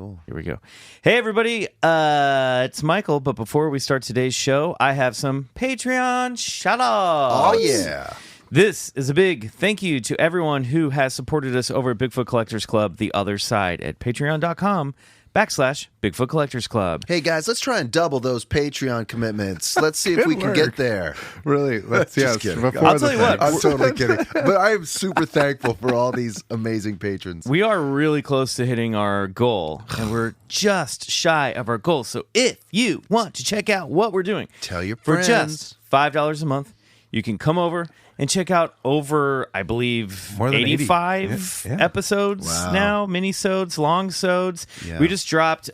Cool. Here we go. Hey, everybody. It's Michael. But before we start today's show, I have some Patreon shout-outs. Oh, yeah. This is a big thank you to everyone who has supported us over at Bigfoot Collectors Club, The Other Side, at patreon.com/Bigfoot Collectors Club. Hey, guys, let's try and double those Patreon commitments. Let's see if we can get there. Really? Let's Just kidding. I'll tell you what. I'm totally kidding. But I am super thankful for all these amazing patrons. We are really close to hitting our goal, and we're just shy of our goal. So if you want to check out what we're doing, Tell your for friends. just $5 a month, you can come over and check out over, I believe, More than 85 80. Yeah. Wow. now, mini-sodes, long-sodes. Yeah. We just dropped,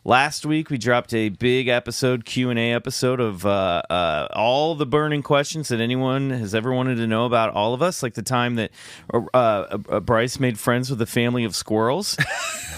last week, we dropped a big episode, Q&A episode of all the burning questions that anyone has ever wanted to know about all of us, like the time that Bryce made friends with a family of squirrels,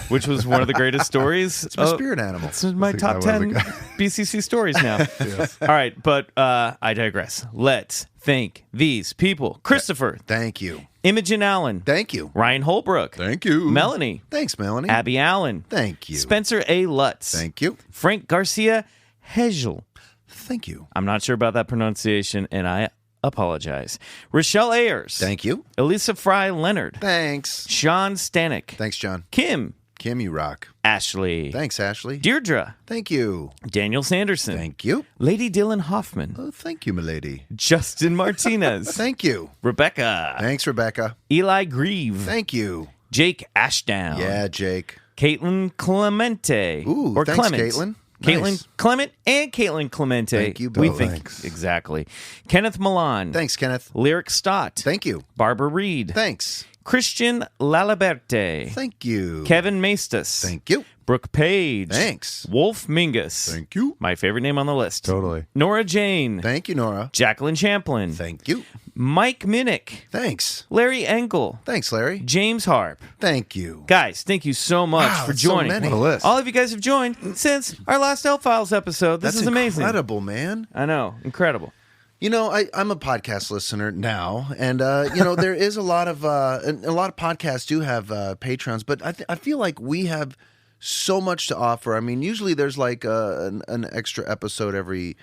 which was one of the greatest stories. It's my spirit animal. This is my top 10 BCC stories now. Yes. All right, but I digress. Let's thank these people. Christopher. Thank you. Imogen Allen. Thank you. Ryan Holbrook. Thank you. Melanie. Thanks, Melanie. Abby Allen. Thank you. Spencer A. Lutz. Thank you. Frank Garcia Hegel. Thank you. I'm not sure about that pronunciation, and I apologize. Rochelle Ayers. Thank you. Elisa Fry Leonard. Thanks. Sean Stanek. Thanks, John. Kim. Kim, you rock. Ashley. Thanks, Ashley. Deirdre. Thank you. Daniel Sanderson. Thank you. Lady Dylan Hoffman. Oh, thank you, milady. Justin Martinez. Thank you. Rebecca. Thanks, Rebecca. Eli Grieve. Thank you. Jake Ashdown. Yeah, Jake. Caitlin Clemente. Ooh, or thanks, Clement. Caitlin. Caitlin Nice. Clement and Caitlin Clemente. Thank you We both. think Thanks. exactly. Kenneth Milan. Thanks, Kenneth. Lyric Stott. Thank you. Barbara Reed. Thanks. Christian Laliberte. Thank you. Kevin Maestas. Thank you. Brooke Page. Thanks. Wolf Mingus. Thank you. My favorite name on the list. Totally. Nora Jane. Thank you, Nora. Jacqueline Champlin. Thank you. Mike Minnick. Thanks. Larry Engel. Thanks, Larry. James Harp. Thank you. Guys, thank you so much Wow, for that's so joining. many. What a list. All of you guys have joined since our last L-Files episode. This That's is amazing. incredible, man. I know. Incredible. You know, I'm a podcast listener now, and there is a lot of podcasts do have patrons, but I feel like we have so much to offer. I mean, usually there's like an extra episode every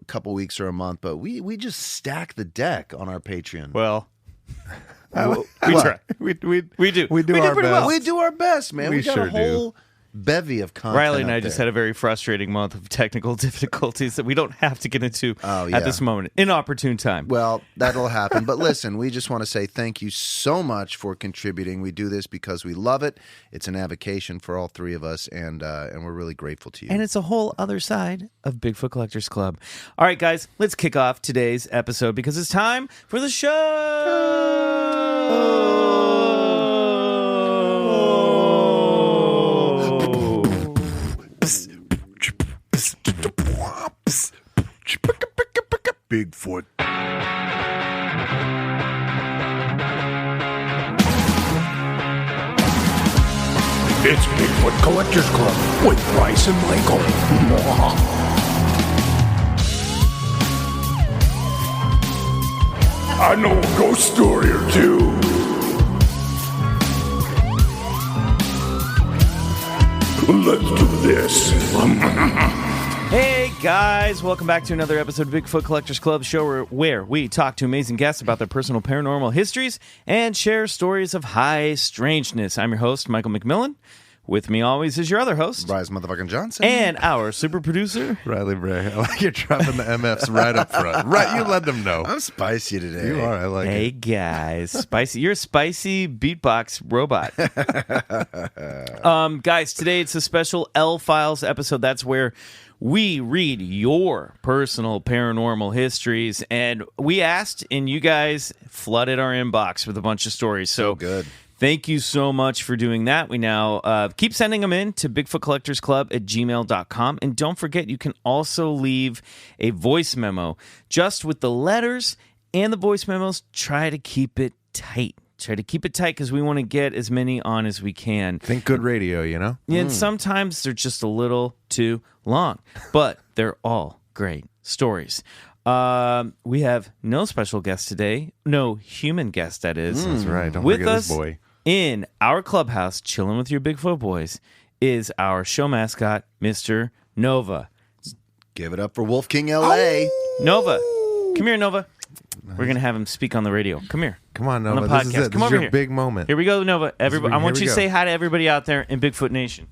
couple weeks or a month, but we just stack the deck on our Patreon. Well, we What? try. We do. We do our pretty well. best. We do our best, man. We We got sure a whole bevy of content. Riley and up I just there. had a very frustrating month of technical difficulties that we don't have to get into Oh, yeah. at this moment. Inopportune time. Well, that'll happen. But listen, we just want to say thank you so much for contributing. We do this because we love it. It's an avocation for all three of us, and we're really grateful to you. And it's a whole other side of Bigfoot Collectors Club. All right, guys, let's kick off today's episode because it's time for the show. Bigfoot. It's Bigfoot Collectors Club with Bryce and Michael. I know a ghost story or two. Let's do this. Hey guys, welcome back to another episode of Bigfoot Collectors Club show where we talk to amazing guests about their personal paranormal histories and share stories of high strangeness. I'm your host, Michael McMillan. With me always is your other host Bryce motherfucking Johnson. and our super producer. Riley Bray. I like you're dropping the MFs right up front. Right, you let them know. I'm spicy today. You are. I like Hey it. guys, spicy. You're a spicy beatbox robot. Guys, today it's a special L-Files episode. That's where we read your personal paranormal histories, and we asked, and you guys flooded our inbox with a bunch of stories. So good. Thank you so much for doing that. We now keep sending them in to BigfootCollectorsClub@gmail.com. And don't forget, you can also leave a voice memo. Just with the letters and the voice memos, try to keep it tight. Try to keep it tight because we want to get as many on as we can. Think good radio, you know? And sometimes they're just a little too long, but they're all great stories. We have no special guest today. No human guest, that is. That's right. Don't With forget us this boy. in our clubhouse, chilling with your Bigfoot boys, is our show mascot, Mr. Nova. Give it up for Wolf King LA. Nova, come here, Nova. We're gonna have him speak on the radio. Come here. Come on, On Nova. a This is podcast. it. Come This is over your here. big moment. Here we go, Nova. Everybody, I Here want we you to go. say hi to everybody out there in Bigfoot Nation.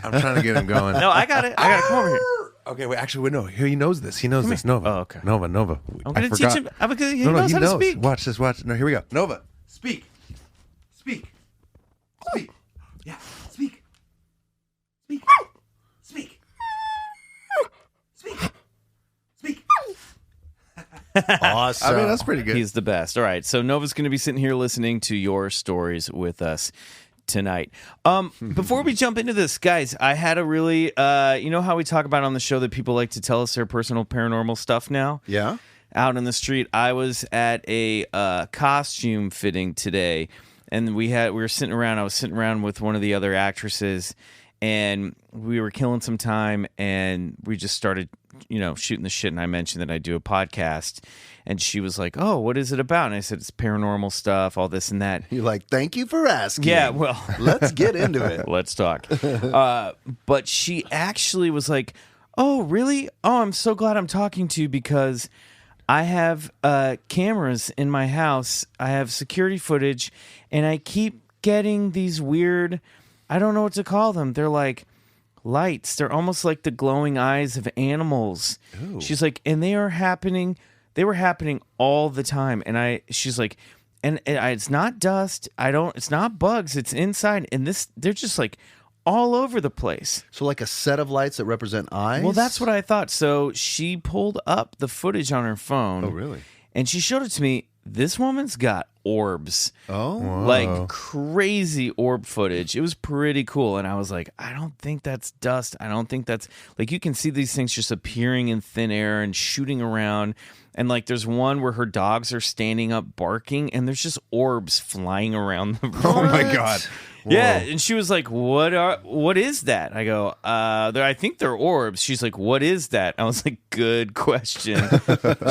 I'm trying to get him going. No, I got it. Come over here. Okay, wait. Actually, wait. No, he knows this. He knows this. Nova. Oh, okay. Nova. I'm I gonna teach forgot. him. He No, knows he how knows. to speak. Watch this. Watch. No, here we go. Nova, speak. Speak. Speak. Yeah. Speak. Speak. Speak. Speak. Speak. Awesome. I mean, that's pretty good. He's the best. All right, so Nova's going to be sitting here listening to your stories with us tonight. Before we jump into this, guys, I had a really, you know how we talk about on the show that people like to tell us their personal paranormal stuff now? Yeah. Out in the street. I was at a costume fitting today, and we were sitting around. I was sitting around with one of the other actresses, and we were killing some time, and we just started, shooting the shit. And I mentioned that I do a podcast, and she was like, "Oh, what is it about?" And I said, "It's paranormal stuff, all this and that." You're like, thank you for asking. Yeah, well, let's get into it. let's talk. But she actually was like, "Oh, really? Oh, I'm so glad I'm talking to you because I have cameras in my house. I have security footage, and I keep getting these weird, I don't know what to call them. They're like lights. They're almost like the glowing eyes of animals." Ooh. She's like, and they were happening all the time. And she's like, and it's not dust. It's not bugs. It's inside. And they're just like all over the place. So like a set of lights that represent eyes? Well, that's what I thought. So she pulled up the footage on her phone. Oh, really? And she showed it to me. This woman's got orbs. Oh. Like crazy orb footage. It was pretty cool. And I was like, I don't think that's dust. I don't think that's... Like, you can see these things just appearing in thin air and shooting around. And, like, there's one where her dogs are standing up barking, and there's just orbs flying around the room. Oh my God. Whoa. Yeah, and she was like, what is that? I go, I think they're orbs. She's like, what is that? I was like, good question.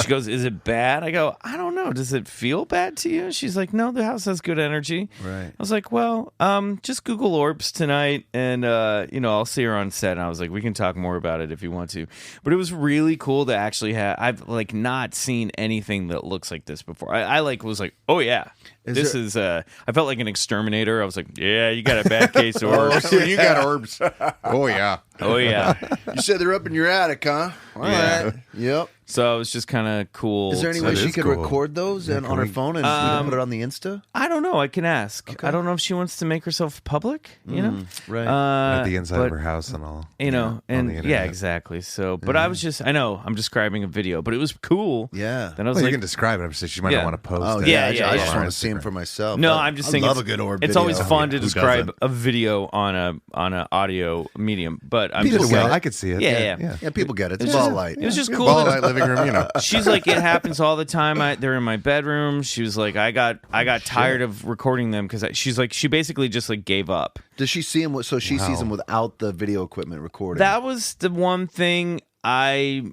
She goes, is it bad? I go, I don't know. Does it feel bad to you? She's like, no, the house has good energy. Right. I was like, well, just Google orbs tonight, and I'll see her on set. And I was like, we can talk more about it if you want to. But it was really cool to actually have. I've like not seen anything that looks like this before. I was like, oh yeah. I felt like an exterminator. I was like, yeah, you got a bad case of orbs. You got orbs. Oh yeah. Oh, yeah. You said they're up in your attic, huh? All right. Yep. So it was just kind of cool. Is there any to- way That she is could cool. record those on her phone and we can put it on the Insta? I don't know. I can ask. I don't know if she wants to make herself public, Right. At the inside of her house and all. and the internet. yeah, exactly. So, but I know I'm describing a video, but it was cool. Yeah. Then I was Well, you like, can describe it. I'm saying she might Yeah. not want to post Oh, it. yeah. Yeah, I just yeah. want to see them for myself. no, I'm just saying I love it's- a good orb It's video. always fun to Who describe doesn't? a video on a audio medium, but I'm People just get saying, it. I could see it. Yeah. Yeah, people get it. It's It's ball just- light. it was just Yeah, cool. ball that- light living room, She's like, it happens all the time. They're in my bedroom. She was like, I got tired of recording them because she's like, she basically just like gave up. Does she see him? So she sees him without the video equipment recording. That was the one thing I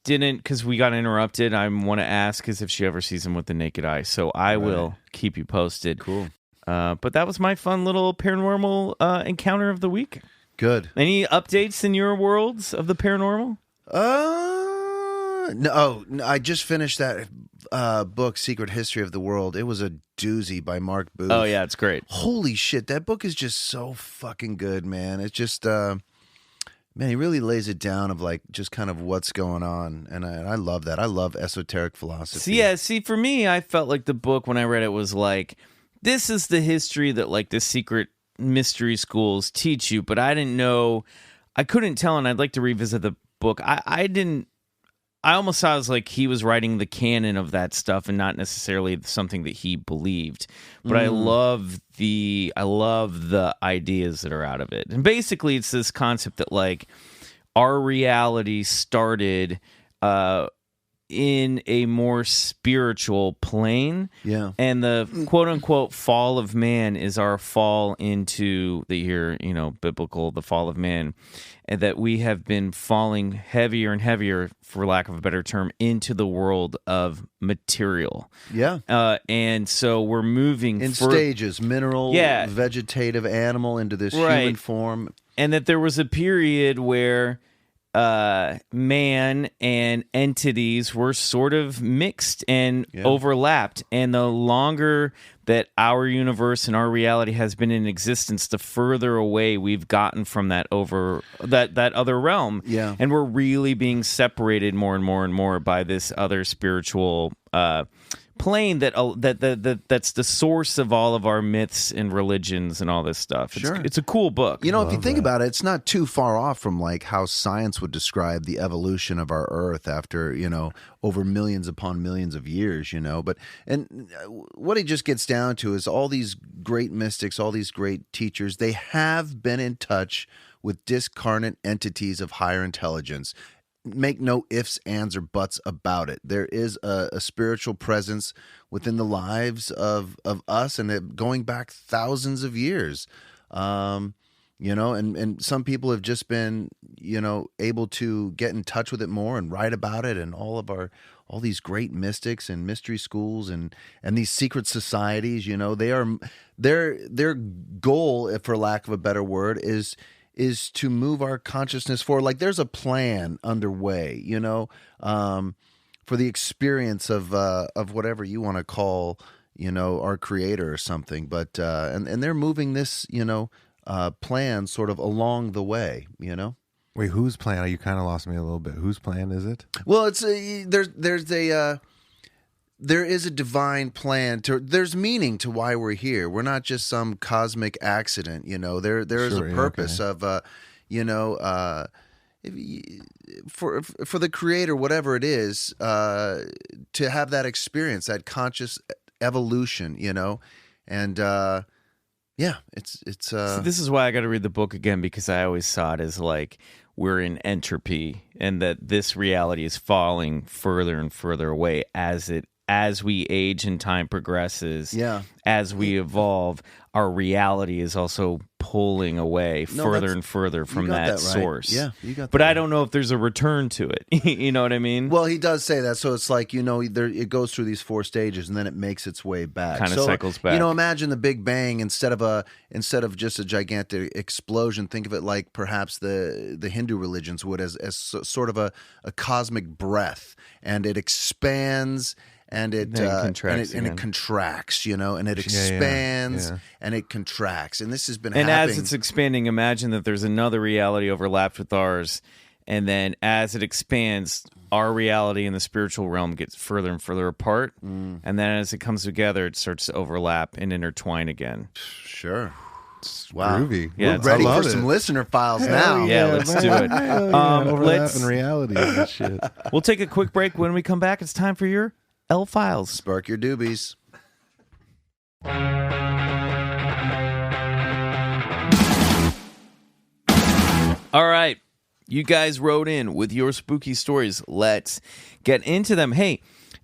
didn't, because we got interrupted. I want to ask is if she ever sees him with the naked eye. So I will keep you posted. Cool. But that was my fun little paranormal encounter of the week. Good. Any updates in your worlds of the paranormal? No, I just finished that book, Secret History of the World. It was a doozy by Mark Booth. Oh, yeah, it's great. Holy shit, that book is just so fucking good, man. It's just, man, he really lays it down of like just kind of what's going on, and I love that. I love esoteric philosophy. See, for me, I felt like the book when I read it was like, this is the history that like the secret mystery schools teach you, but I didn't know, I couldn't tell, and I'd like to revisit the book. I almost saw it as like he was writing the canon of that stuff and not necessarily something that he believed. But I love the ideas that are out of it. And basically it's this concept that like our reality started in a more spiritual plane. Yeah. And the quote unquote fall of man is our fall into biblical, the fall of man. And that we have been falling heavier and heavier, for lack of a better term, into the world of material. Yeah. And so we're moving in stages, mineral, vegetative, animal, into this human form. And that there was a period where man and entities were sort of mixed and overlapped. And the longer that our universe and our reality has been in existence, the further away we've gotten from that other realm. Yeah. And we're really being separated more and more and more by this other spiritual plane that's the source of all of our myths and religions and all this stuff. It's a cool book. If you think about it, it's not too far off from like how science would describe the evolution of our Earth after, over millions upon millions of years, But what it just gets down to is all these great mystics, all these great teachers, they have been in touch with discarnate entities of higher intelligence. Make no ifs, ands, or buts about it. There is a spiritual presence within the lives of us, and it going back thousands of years. And some people have just been, able to get in touch with it more and write about it, and all these great mystics and mystery schools and these secret societies, they are their goal, if for lack of a better word, is to move our consciousness forward. Like there's a plan underway, for the experience of whatever you want to call, our creator or something. But and they're moving this, plan sort of along the way, Wait, whose plan? You kind of lost me a little bit. Whose plan is it? Well, it's there is a divine plan. There's meaning to why we're here. We're not just some cosmic accident. There is a purpose of, for the creator, whatever it is, to have that experience, that conscious evolution. And it's. So this is why I got to read the book again, because I always saw it as like we're in entropy, and that this reality is falling further and further away as we age and time progresses. As we evolve, our reality is also pulling away further and further from that source. Yeah, you got that. But I don't know if there's a return to it. You know what I mean? Well, he does say that. So it's like, it goes through these 4 stages and then it makes its way back. Kind of cycles back. Imagine the Big Bang instead of just a gigantic explosion. Think of it like perhaps the Hindu religions would as sort of a cosmic breath, and it expands. And it contracts, and it contracts, and it expands and it contracts. And this has been happening. And as it's expanding, imagine that there's another reality overlapped with ours. And then as it expands, our reality in the spiritual realm gets further and further apart. And then as it comes together, it starts to overlap and intertwine again. Sure. Wow. Groovy. We're ready for some listener files now. Yeah, let's do it. Overlap in reality and shit. We'll take a quick break. When we come back, it's time for your L-Files. Spark your doobies. All right. You guys wrote in with your spooky stories. Let's get into them. Hey,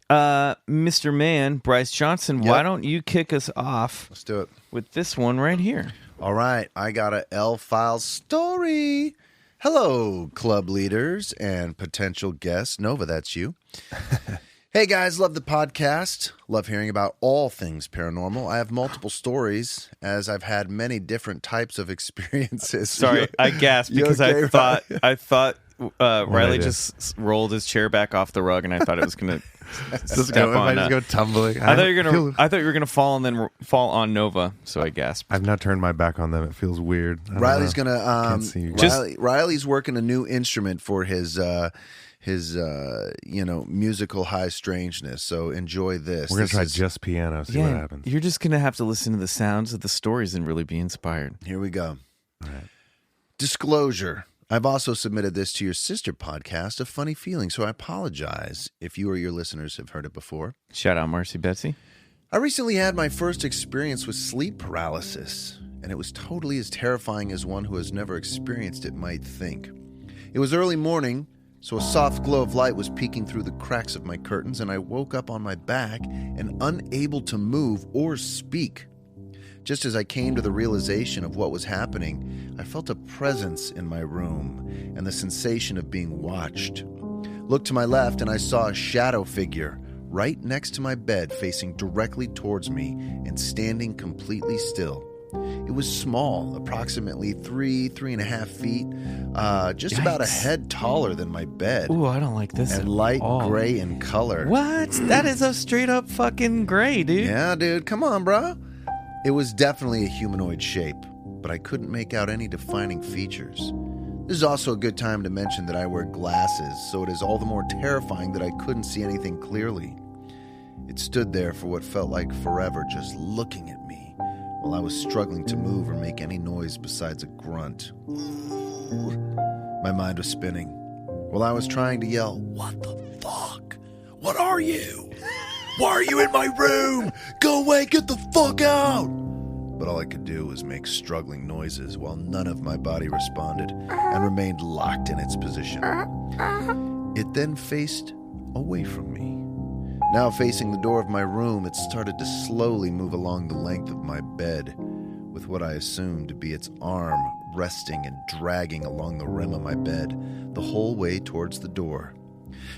Mr. Man, Bryce Johnson, why don't you kick us off? Let's do it. With this one right here. All right. I got a L-Files story. Hello, club leaders and potential guests. Nova, that's you. Hey guys, love the podcast. Love hearing about all things paranormal. I have multiple stories as I've had many different types of experiences. Sorry, I gasped because okay, I thought Riley just rolled his chair back off the rug, and I thought it was going to step on. Just go tumbling. I thought you were gonna fall and then fall on Nova. So I gasped. I've not turned my back on them. It feels weird. Riley's gonna. Riley's working a new instrument for his musical high strangeness. So enjoy this. We're going to try just piano, see what happens. You're just going to have to listen to the sounds of the stories and really be inspired. Here we go. All right. Disclosure. I've also submitted this to your sister podcast, A Funny Feeling, so I apologize if you or your listeners have heard it before. Shout out Marcy Betsy. I recently had my first experience with sleep paralysis, and it was totally as terrifying as one who has never experienced it might think. It was early morning, So a soft glow of light was peeking through the cracks of my curtains, and I woke up on my back and unable to move or speak. Just as I came to the realization of what was happening, I felt a presence in my room and the sensation of being watched. Looked to my left and I saw a shadow figure right next to my bed, facing directly towards me and standing completely still. It was small, approximately 3.5 feet, just about a head taller than my bed. Ooh, I don't like this and at light all. gray in color. What? That is a straight up fucking gray, dude. Yeah, dude, come on, bro. It was definitely a humanoid shape, but I couldn't make out any defining features. This is also a good time to mention that I wear glasses, so it is all the more terrifying that I couldn't see anything clearly. It stood there for what felt like forever, just looking at me, while I was struggling to move or make any noise besides a grunt. My mind was spinning, while I was trying to yell, "What the fuck? What are you? Why are you in my room? Go away, get the fuck out!" But all I could do was make struggling noises while none of my body responded and remained locked in its position. It then faced away from me. Now facing the door of my room, it started to slowly move along the length of my bed, with what I assumed to be its arm resting and dragging along the rim of my bed the whole way towards the door.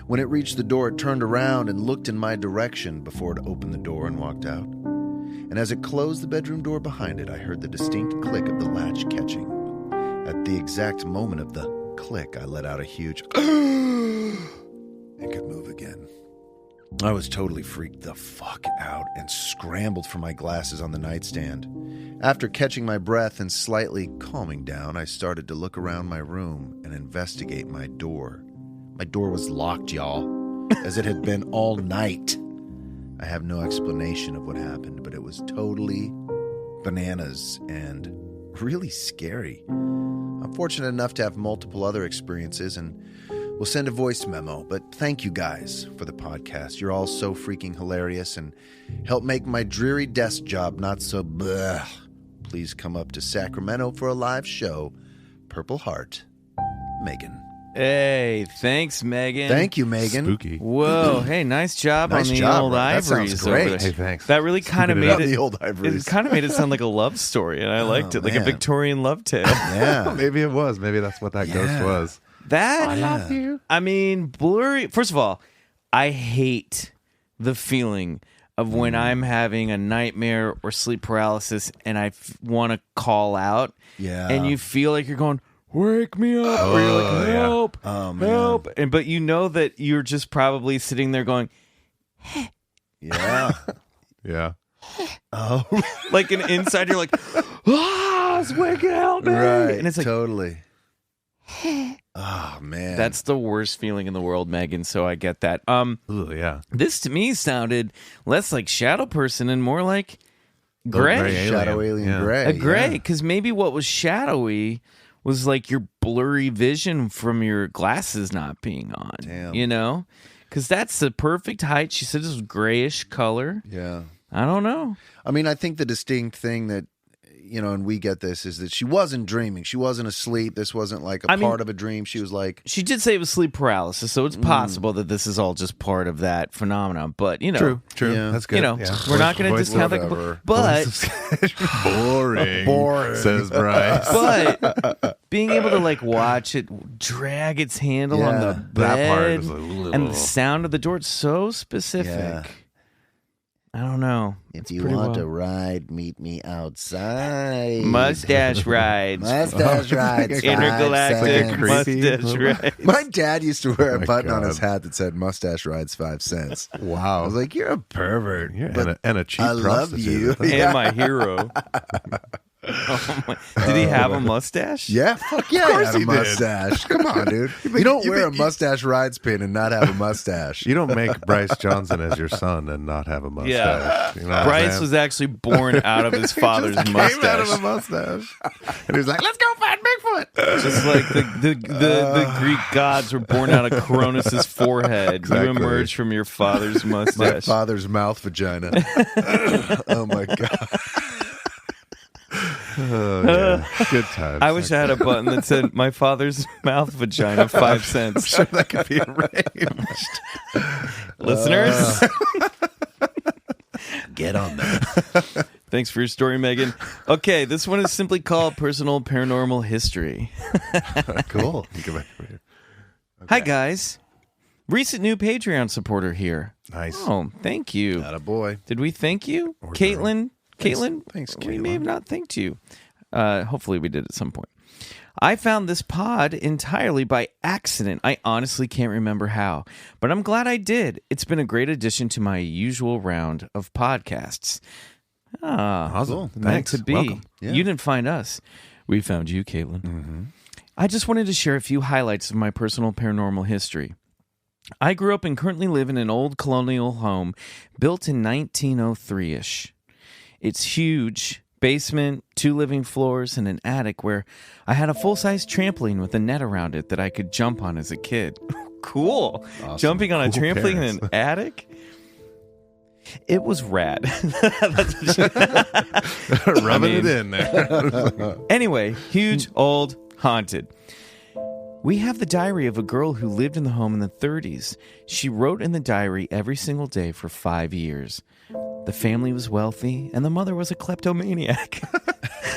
When it reached the door, it turned around and looked in my direction before it opened the door and walked out. And as it closed the bedroom door behind it, I heard the distinct click of the latch catching. At the exact moment of the click, I let out a huge and could move again. I was totally freaked the fuck out and scrambled for my glasses on the nightstand. After catching my breath and slightly calming down, I started to look around my room and investigate my door. My door was locked, y'all, as it had been all night. I have no explanation of what happened, but it was totally bananas and really scary. I'm fortunate enough to have multiple other experiences, and we'll send a voice memo, but thank you guys for the podcast. You're all so freaking hilarious and help make my dreary desk job not so bleh. Please come up to Sacramento for a live show. Purple Heart, Megan. Hey, thanks, Megan. Thank you, Megan. Spooky. Whoa, hey, nice job Nice on the job, old bro. That ivories. sounds great. over there. Hey, thanks. That really kind of Scooping made it it. The old ivories. It kind of made it sound like a love story, and I liked it, like a man. Victorian love tale. Yeah. Maybe it was. Maybe that's what that ghost was. That I love you. I mean, blurry. First of all, I hate the feeling of when I'm having a nightmare or sleep paralysis and I want to call out. Yeah. And you feel like you're going, "Wake me up!" Or you're like, "Help! Oh, man. Help!" And but you know that you're just probably sitting there going, Yeah. Yeah. Oh, like an inside, you're like, "Ah, it's waking help me!" right. And it's like, totally. Oh, man. that's the worst feeling in the world, Megan. So I get that. Ooh, yeah. This to me sounded less like shadow person and more like gray. gray alien. Shadow Alien Yeah. Gray. A gray, yeah. because maybe what was shadowy was like your blurry vision from your glasses not being on. Damn. You know? Because that's the perfect height. She said it was grayish color. Yeah. I don't know. I mean, I think the distinct thing that, you know, and we get this, is that she wasn't dreaming. She wasn't asleep. This wasn't like a part of a dream. She was like... She did say it was sleep paralysis, so it's possible that this is all just part of that phenomenon. But, you know. True. Yeah. That's good. You know, Yeah. we're not going to Voice- discount that. whatever. But... Boring. Boring. Says Bryce. But being able to like watch it drag its handle on the Yeah. bed That part was like, and the sound of the door, it's so specific. Yeah. I don't know. If It's you pretty want to wild. ride, meet me outside. Mustache rides. Mustache rides. Intergalactic 5 creepy mustache little- rides. My dad used to wear Oh a my button on God. his hat that said "Mustache rides 5 cents." I Wow. was like, "You're a pervert." Yeah, but and a cheap I love prostitute. you. And my hero. Oh my. Did he have a mustache? Yeah, fuck yeah, course I had a he did. mustache. Come on, dude. You don't wear a mustache rides pin and not have a mustache. You don't make Bryce Johnson as your son and not have a mustache. Yeah. You know what I'm Bryce saying? was actually born out of his father's Came out of mustache. a mustache. And he was like, let's go find Bigfoot. Just like the Greek gods were born out of Cronus's forehead. Exactly. You emerged from your father's My mustache. father's mouth vagina. Oh my god. Oh, yeah. Good times. I wish I had a button that said "My father's mouth vagina 5 cents." I'm sure that could be arranged. Listeners, Get on that. thanks for your story, Megan. Okay, this one is simply called Personal Paranormal History. Cool. You go back over here. Hi, guys. Recent new Patreon supporter here. Nice. Oh, thank you. Attaboy. Did we thank you? Or Caitlin? Caitlin? Thanks, We may Caitlin. have not thanked you. Hopefully we did at some point. I found this pod entirely by accident. I honestly can't remember how, but I'm glad I did. It's been a great addition to my usual round of podcasts. Awesome. Meant Thanks. to be. Welcome. Yeah. You didn't find us. We found you, Caitlin. I just wanted to share a few highlights of my personal paranormal history. I grew up and currently live in an old colonial home built in 1903-ish. It's huge. Basement, 2 living floors, and an attic where I had a full-size trampoline with a net around it that I could jump on as a kid. Cool. Awesome. Jumping on a Cool trampoline parents. in an attic? It was rad. Rubbing it in there. Anyway, huge, old, haunted. We have the diary of a girl who lived in the home in the 30s. She wrote in the diary every single day for 5 years. The family was wealthy, and the mother was a kleptomaniac.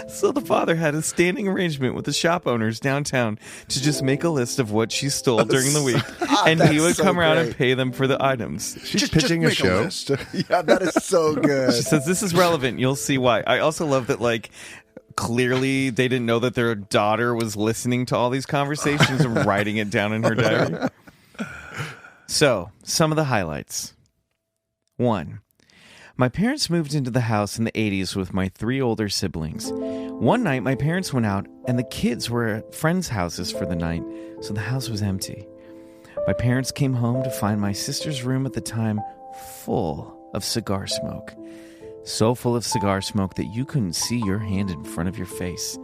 So the father had a standing arrangement with the shop owners downtown to just make a list of what she stole during the week, and he that's would so come around and great. pay them for the items. She's pitching a make show. list. Yeah, that is so good. She says, this is relevant. You'll see why. I also love that, like, clearly they didn't know that their daughter was listening to all these conversations and writing it down in her diary. So, some of the highlights. 1. My parents moved into the house in the 80s with my 3 older siblings. One night, my parents went out, and the kids were at friends' houses for the night, so the house was empty. My parents came home to find my sister's room at the time full of cigar smoke. So full of cigar smoke that you couldn't see your hand in front of your face.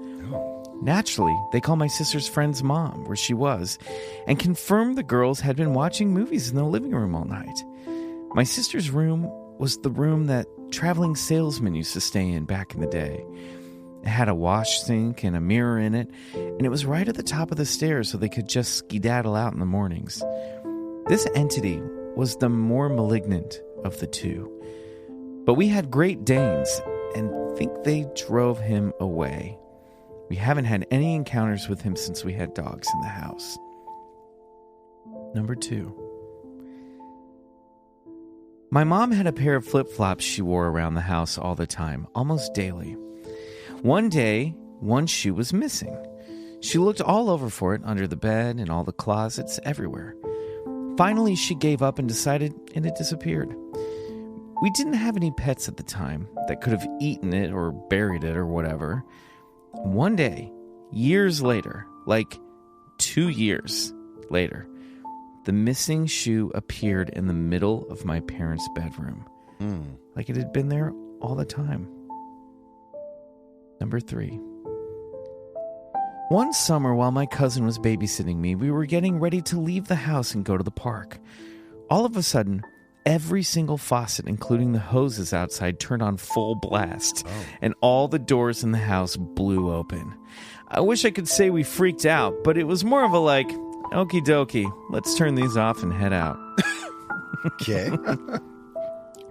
Naturally, they called my sister's friend's mom, where she was, and confirmed the girls had been watching movies in the living room all night. My sister's room was the room that traveling salesmen used to stay in back in the day. It had a wash sink and a mirror in it, and it was right at the top of the stairs so they could just skedaddle out in the mornings. This entity was the more malignant of the two. But we had Great Danes, and think they drove him away. We haven't had any encounters with him since we had dogs in the house. Number 2. My mom had a pair of flip-flops she wore around the house all the time, almost daily. One day, one shoe was missing. She looked all over for it, under the bed, in all the closets, everywhere. Finally, she gave up and decided, and it disappeared. We didn't have any pets at the time that could have eaten it or buried it or whatever. One day, years later, like 2 years later, the missing shoe appeared in the middle of my parents' bedroom. Like it had been there all the time. Number 3. One summer while my cousin was babysitting me, we were getting ready to leave the house and go to the park. All of a sudden, every single faucet, including the hoses outside, turned on full blast, and all the doors in the house blew open. I wish I could say we freaked out, but it was more of a like, okie dokie, let's turn these off and head out. Okay.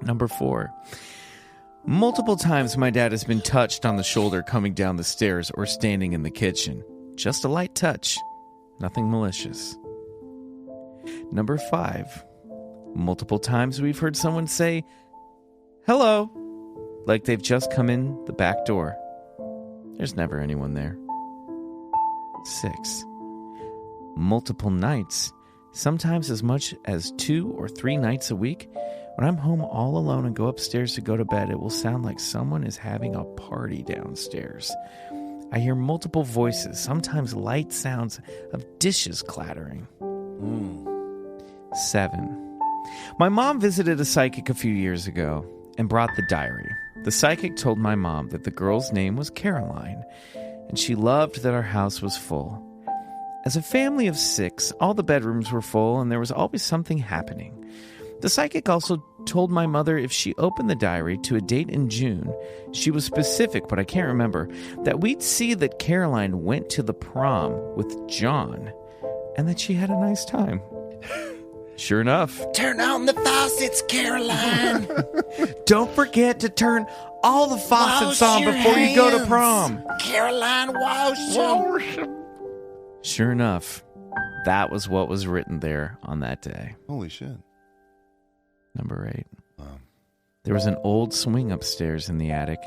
Number 4. Multiple times my dad has been touched on the shoulder coming down the stairs or standing in the kitchen. Just a light touch. Nothing malicious. Number 5. Multiple times we've heard someone say, hello, like they've just come in the back door. There's never anyone there. 6. Multiple nights, sometimes as much as 2 or 3 nights a week, when I'm home all alone and go upstairs to go to bed, it will sound like someone is having a party downstairs. I hear multiple voices, sometimes light sounds of dishes clattering. 7. My mom visited a psychic a few years ago and brought the diary. The psychic told my mom that the girl's name was Caroline, and she loved that our house was full. As a family of 6, all the bedrooms were full, and there was always something happening. The psychic also told my mother if she opened the diary to a date in June, she was specific, but I can't remember, that we'd see that Caroline went to the prom with John and that she had a nice time. Sure enough. Turn on the faucets, Caroline. Don't forget to turn all the faucets on before you go to prom. Caroline, wash them. Sure enough, that was what was written there on that day. Holy shit. Number 8. There was an old swing upstairs in the attic,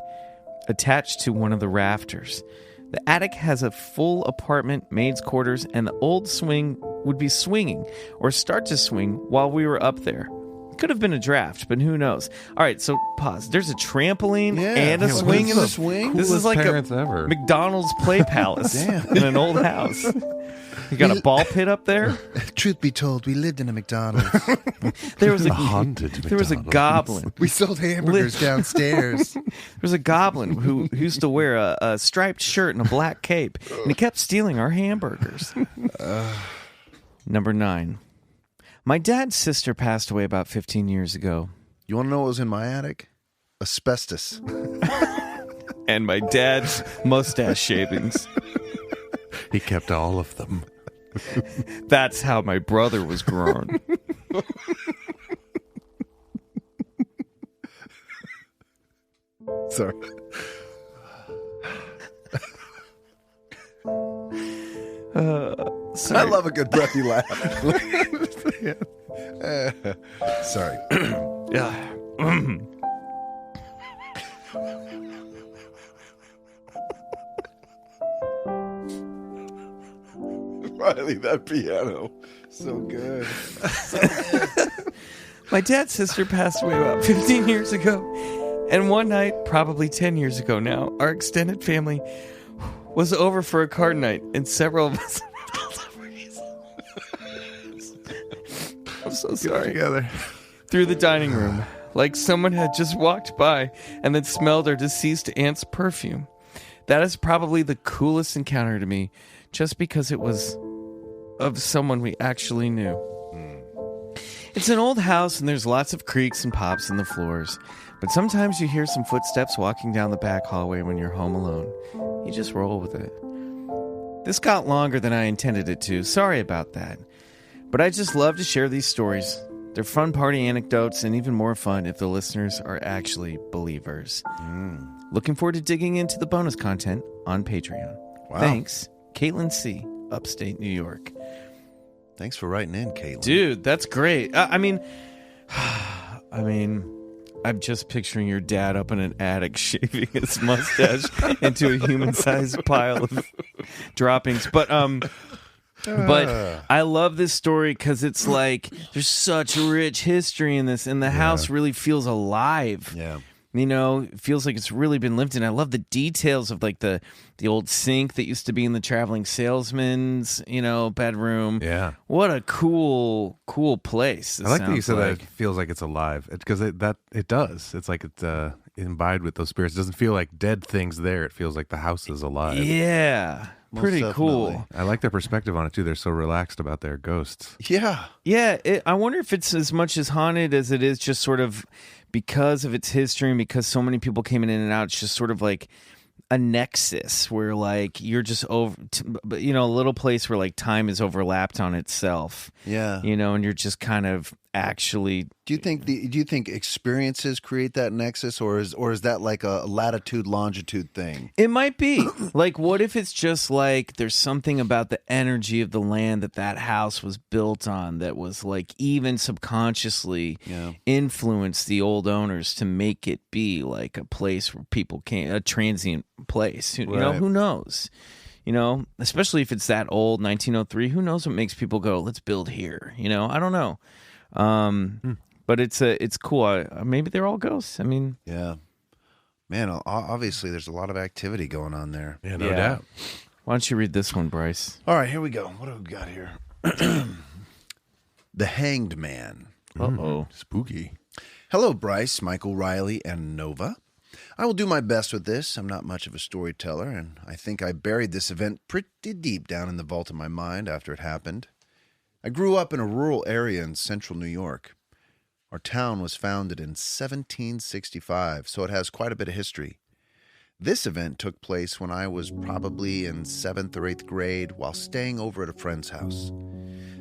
attached to one of the rafters. The attic has a full apartment, maid's quarters, and the old swing would be swinging or start to swing while we were up there. Could have been a draft, but who knows? All right, so pause. There's a trampoline and a swing in the swing. This is like a ever. McDonald's play palace in an old house. You got a ball pit up there? Truth be told, we lived in a McDonald's. There was a haunted There was a goblin. We sold hamburgers downstairs. There was a goblin who used to wear a striped shirt and a black cape, and he kept stealing our hamburgers. Number 9. My dad's sister passed away about 15 years ago. You want to know what was in my attic? Asbestos. And my dad's mustache shavings. He kept all of them. That's how my brother was grown. Sorry. Sorry. I love a good breathy laugh. Sorry. Yeah. Riley, that piano. So good. My dad's sister passed away about 15 years ago. And one night, probably 10 years ago now, our extended family was over for a card night, and several of us... I'm so sorry. Together. Through the dining room, like someone had just walked by and then smelled our deceased aunt's perfume. That is probably the coolest encounter to me, just because it was of someone we actually knew. It's an old house, and there's lots of creaks and pops in the floors. But sometimes you hear some footsteps walking down the back hallway when you're home alone. You just roll with it. This got longer than I intended it to. Sorry about that. But I just love to share these stories. They're fun party anecdotes, and even more fun if the listeners are actually believers. Looking forward to digging into the bonus content on Patreon. Wow. Thanks, Caitlin C., upstate New York. Thanks for writing in, Caitlin. Dude, that's great. I mean, I'm just picturing your dad up in an attic shaving his mustache into a human-sized pile of droppings. But I love this story because it's like there's such rich history in this, and the house really feels alive. Yeah. You know, it feels like it's really been lived in. I love the details of like the old sink that used to be in the traveling salesman's, bedroom. Yeah. What a cool place. I like that you said that it feels like it's alive. Because it does. It's like it's imbibed with those spirits. It doesn't feel like dead things there. It feels like the house is alive. Yeah. Most Pretty definitely. cool. I like their perspective on it, too. They're so relaxed about their ghosts. Yeah. Yeah. I wonder if it's as much as haunted as it is just sort of because of its history and because so many people came in and out. It's just sort of like a nexus where like you're just a little place where like time is overlapped on itself. Yeah. And you're just kind of actually. Do you think experiences create that nexus, or is that like a latitude longitude thing? It might be. Like, what if it's just like there's something about the energy of the land that house was built on that was like even subconsciously influenced the old owners to make it be like a place where people came, a transient place. You know, who knows? Especially if it's that old, 1903, who knows what makes people go, let's build here? I don't know. But it's cool. Maybe they're all ghosts. I mean, yeah, man. Obviously, there's a lot of activity going on there. Yeah, no doubt. Why don't you read this one, Bryce? All right, here we go. What do we got here? The Hanged Man. Uh-oh. Spooky. Hello, Bryce, Michael, Riley, and Nova. I will do my best with this. I'm not much of a storyteller, and I think I buried this event pretty deep down in the vault of my mind after it happened. I grew up in a rural area in central New York. Our town was founded in 1765, so it has quite a bit of history. This event took place when I was probably in 7th or 8th grade while staying over at a friend's house.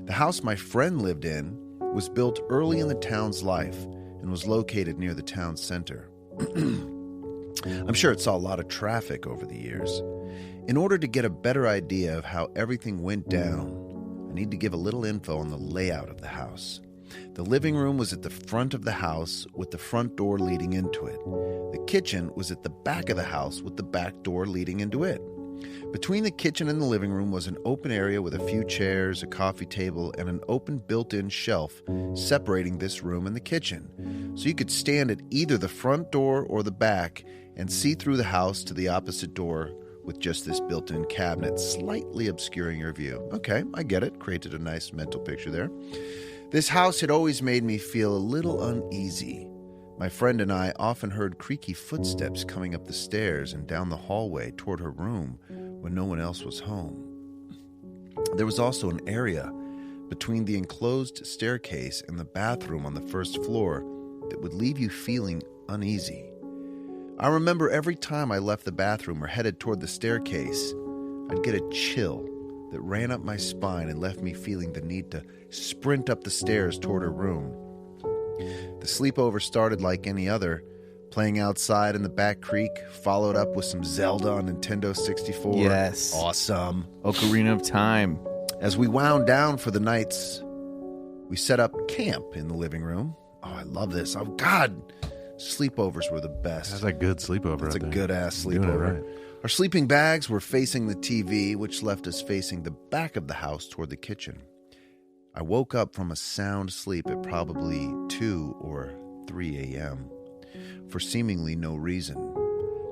The house my friend lived in was built early in the town's life and was located near the town center. I'm sure it saw a lot of traffic over the years. In order to get a better idea of how everything went down, I need to give a little info on the layout of the house. The living room was at the front of the house with the front door leading into it. The kitchen was at the back of the house with the back door leading into it. Between the kitchen and the living room was an open area with a few chairs, a coffee table, and an open built-in shelf separating this room and the kitchen. So you could stand at either the front door or the back and see through the house to the opposite door with just this built-in cabinet slightly obscuring your view. Okay, I get it. Created a nice mental picture there. This house had always made me feel a little uneasy. My friend and I often heard creaky footsteps coming up the stairs and down the hallway toward her room when no one else was home. There was also an area between the enclosed staircase and the bathroom on the first floor that would leave you feeling uneasy. I remember every time I left the bathroom or headed toward the staircase, I'd get a chill that ran up my spine and left me feeling the need to sprint up the stairs toward her room. The sleepover started like any other, playing outside in the back creek, followed up with some Zelda on Nintendo 64. Yes. Awesome. Ocarina of Time. As we wound down for the nights, we set up camp in the living room. Oh, I love this. Oh, God. Sleepovers were the best. That's a good sleepover. That's a right good-ass there. Doing it sleepover. right. Our sleeping bags were facing the TV, which left us facing the back of the house toward the kitchen. I woke up from a sound sleep at probably 2 or 3 a.m. for seemingly no reason.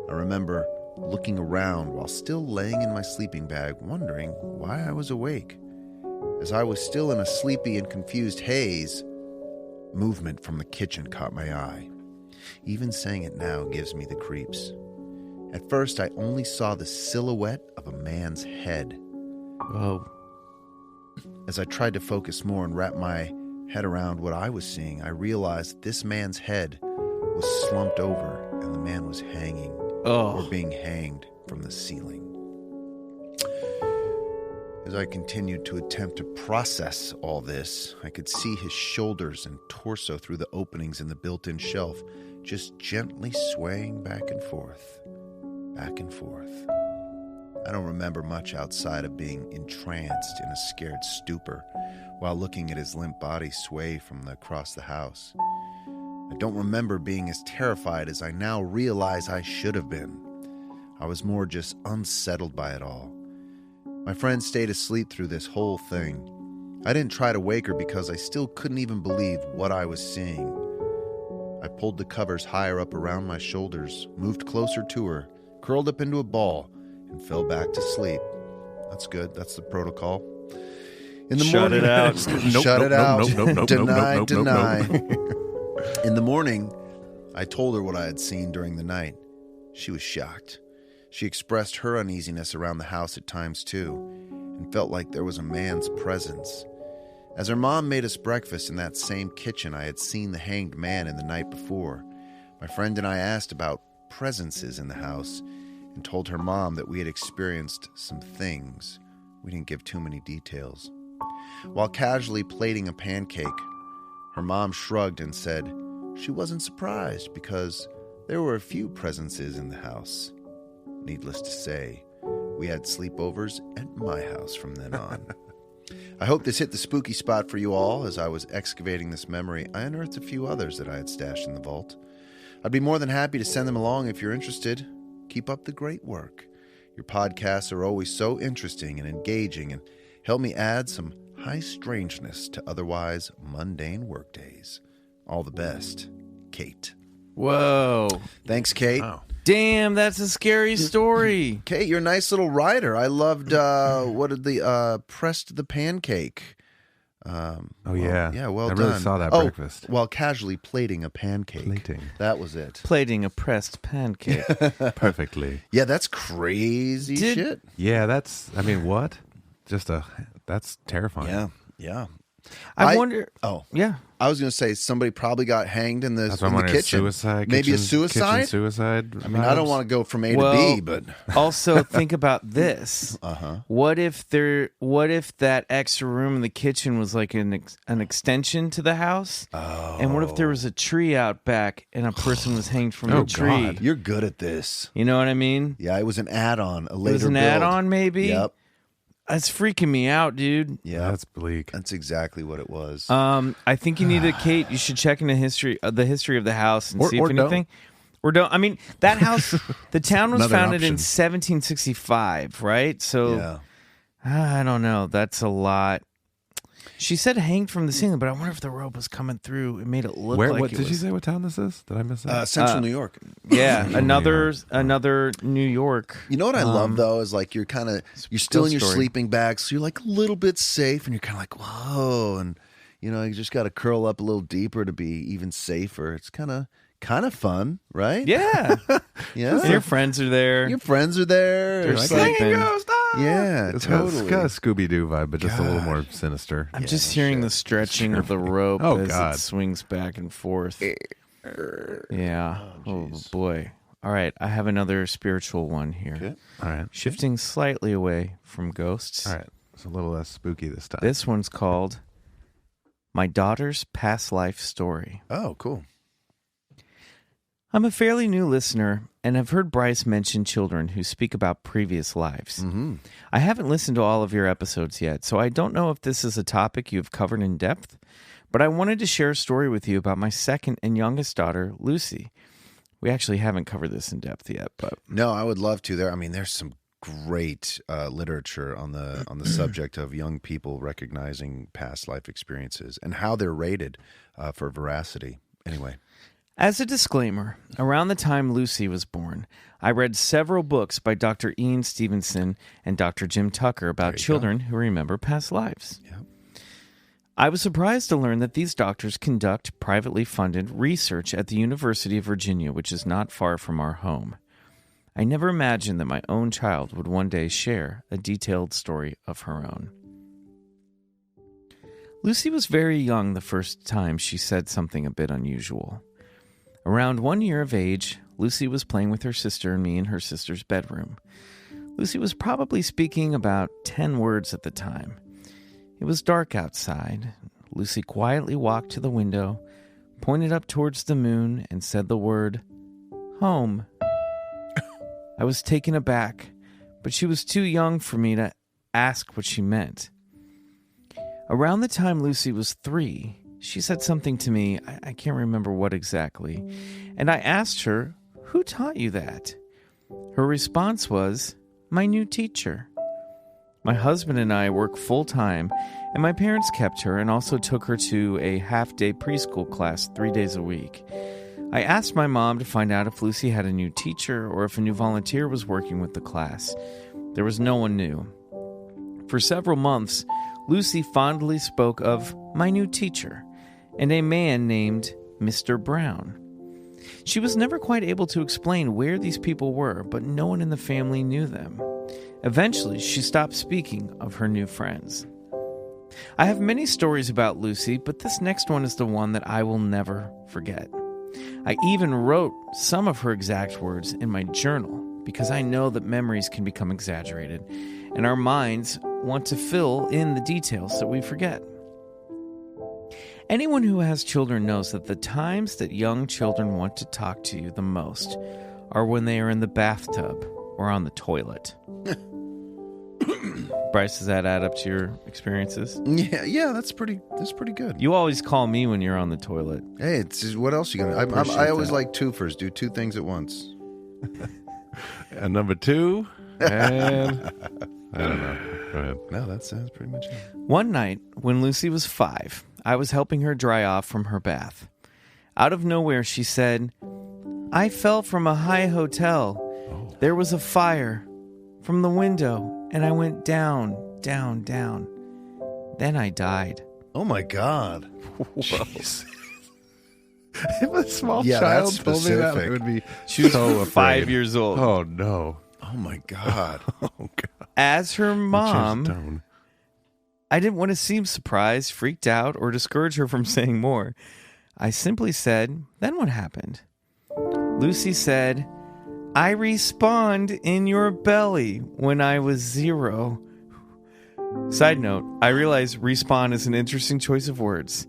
I remember looking around while still laying in my sleeping bag, wondering why I was awake. As I was still in a sleepy and confused haze, movement from the kitchen caught my eye. Even saying it now gives me the creeps. At first, I only saw the silhouette of a man's head. Whoa. As I tried to focus more and wrap my head around what I was seeing, I realized this man's head was slumped over and the man was hanging or being hanged from the ceiling. As I continued to attempt to process all this, I could see his shoulders and torso through the openings in the built-in shelf, just gently swaying back and forth. Back and forth. I don't remember much outside of being entranced in a scared stupor while looking at his limp body sway from across the house. I don't remember being as terrified as I now realize I should have been. I was more just unsettled by it all. My friend stayed asleep through this whole thing. I didn't try to wake her because I still couldn't even believe what I was seeing. I pulled the covers higher up around my shoulders, moved closer to her, curled up into a ball, and fell back to sleep. That's good. That's the protocol. In the Shut morning, it out. Shut it out. Deny. Nope. In the morning, I told her what I had seen during the night. She was shocked. She expressed her uneasiness around the house at times too, and felt like there was a man's presence. As her mom made us breakfast in that same kitchen I had seen the hanged man in the night before, my friend and I asked about presences in the house and told her mom that we had experienced some things. We didn't give too many details. While casually plating a pancake, her mom shrugged and said she wasn't surprised because there were a few presences in the house. Needless to say, we had sleepovers at my house from then on. I hope this hit the spooky spot for you all. As I was excavating this memory, I unearthed a few others that I had stashed in the vault. I'd be more than happy to send them along if you're interested. Keep up the great work. Your podcasts are always so interesting and engaging and help me add some high strangeness to otherwise mundane workdays. All the best, Kate. Whoa. Thanks, Kate. Wow. Damn, that's a scary story. Kate, you're a nice little writer. I loved what did the pressed the pancake. Yeah. Yeah, well I done. really saw that breakfast. While casually plating a pancake. Plating. That was it. Plating a pressed pancake. Perfectly. Yeah, that's crazy shit. Yeah, what? That's terrifying. Yeah. I wonder. Oh, Yeah. I was going to say somebody probably got hanged in the kitchen. Suicide, maybe a suicide. Kitchen suicide. I mean, I don't want to go from A Well, to B, but also think about this. Uh-huh. What if that extra room in the kitchen was like an extension to the house? Oh. And what if there was a tree out back and a person was hanged from the tree? God. You're good at this. You know what I mean? Yeah, it was an add-on, a later It was an build. add-on, maybe. Yep. That's freaking me out, dude. Yeah, That's bleak. that's exactly what it was. I think you need to, Kate. You should check into the history of the house and see if don't. anything. Or don't. I mean, that house. The town was Another founded in option. 1765, right? So yeah. I don't know. That's a lot. She said hanged from the ceiling, but I wonder if the rope was coming through. It made it look like What it did was. you say? What town this is? Did I miss that? Central New York. Yeah, another New York. You know what I love though is like you're still in your story. sleeping bag, so you're like a little bit safe, and you're kind of like whoa, and you just got to curl up a little deeper to be even safer. It's kind of fun, right? Yeah, Yeah. and your friends are there. Your friends are there. They're It's sleeping. yeah, It's totally. got a Scooby Doo vibe, but just a little more sinister. I'm just hearing the stretching of the rope Oh, as God. it swings back and forth. Yeah. Oh, boy. All right. I have another spiritual one here. Okay. All right. Shifting slightly away from ghosts. All right. It's a little less spooky this time. This one's called My Daughter's Past Life Story. Oh, cool. I'm a fairly new listener and have heard Bryce mention children who speak about previous lives. Mm-hmm. I haven't listened to all of your episodes yet, so I don't know if this is a topic you've covered in depth, but I wanted to share a story with you about my second and youngest daughter, Lucy. We actually haven't covered this in depth yet, but No, I would love to. There's some great literature on the subject of young people recognizing past life experiences and how they're rated for veracity. Anyway. as a disclaimer, around the time Lucy was born, I read several books by Dr. Ian Stevenson and Dr. Jim Tucker about children who remember past lives. Yeah. I was surprised to learn that these doctors conduct privately funded research at the University of Virginia, which is not far from our home. I never imagined that my own child would one day share a detailed story of her own. Lucy was very young the first time she said something a bit unusual. Around 1 year of age, Lucy was playing with her sister and me in her sister's bedroom. Lucy was probably speaking about 10 words at the time. It was dark outside. Lucy quietly walked to the window, pointed up towards the moon, and said the word, home. I was taken aback, but she was too young for me to ask what she meant. Around the time Lucy was 3, she said something to me, I can't remember what exactly, and I asked her, who taught you that? Her response was, my new teacher. My husband and I work full-time, and my parents kept her and also took her to a half-day preschool class 3 days a week. I asked my mom to find out if Lucy had a new teacher or if a new volunteer was working with the class. There was no one new. For several months, Lucy fondly spoke of my new teacher and a man named Mr. Brown. She was never quite able to explain where these people were, but no one in the family knew them. Eventually, she stopped speaking of her new friends. I have many stories about Lucy, but this next one is the one that I will never forget. I even wrote some of her exact words in my journal because I know that memories can become exaggerated, and our minds want to fill in the details that we forget. Anyone who has children knows that the times that young children want to talk to you the most are when they are in the bathtub or on the toilet. Bryce, does that add up to your experiences? Yeah, that's pretty good. You always call me when you're on the toilet. Hey, it's just, what else you gonna? I always like twofers. Do two things at once. And number 2, and I don't know. Go ahead. No, that's pretty much it. One night, when Lucy was 5, I was helping her dry off from her bath. Out of nowhere, she said, I fell from a high hotel. Oh. There was a fire from the window, and I went down, down, down. Then I died. Oh my God! Jeez. If a small Yeah, child that's told me that, specific. it would be She was so afraid. 5 years old. Oh no! Oh my God! Oh god! As her Change the mom, tone. I didn't want to seem surprised, freaked out, or discourage her from saying more. I simply said, then what happened? Lucy said, I respawned in your belly when I was 0. Side note, I realize respawn is an interesting choice of words.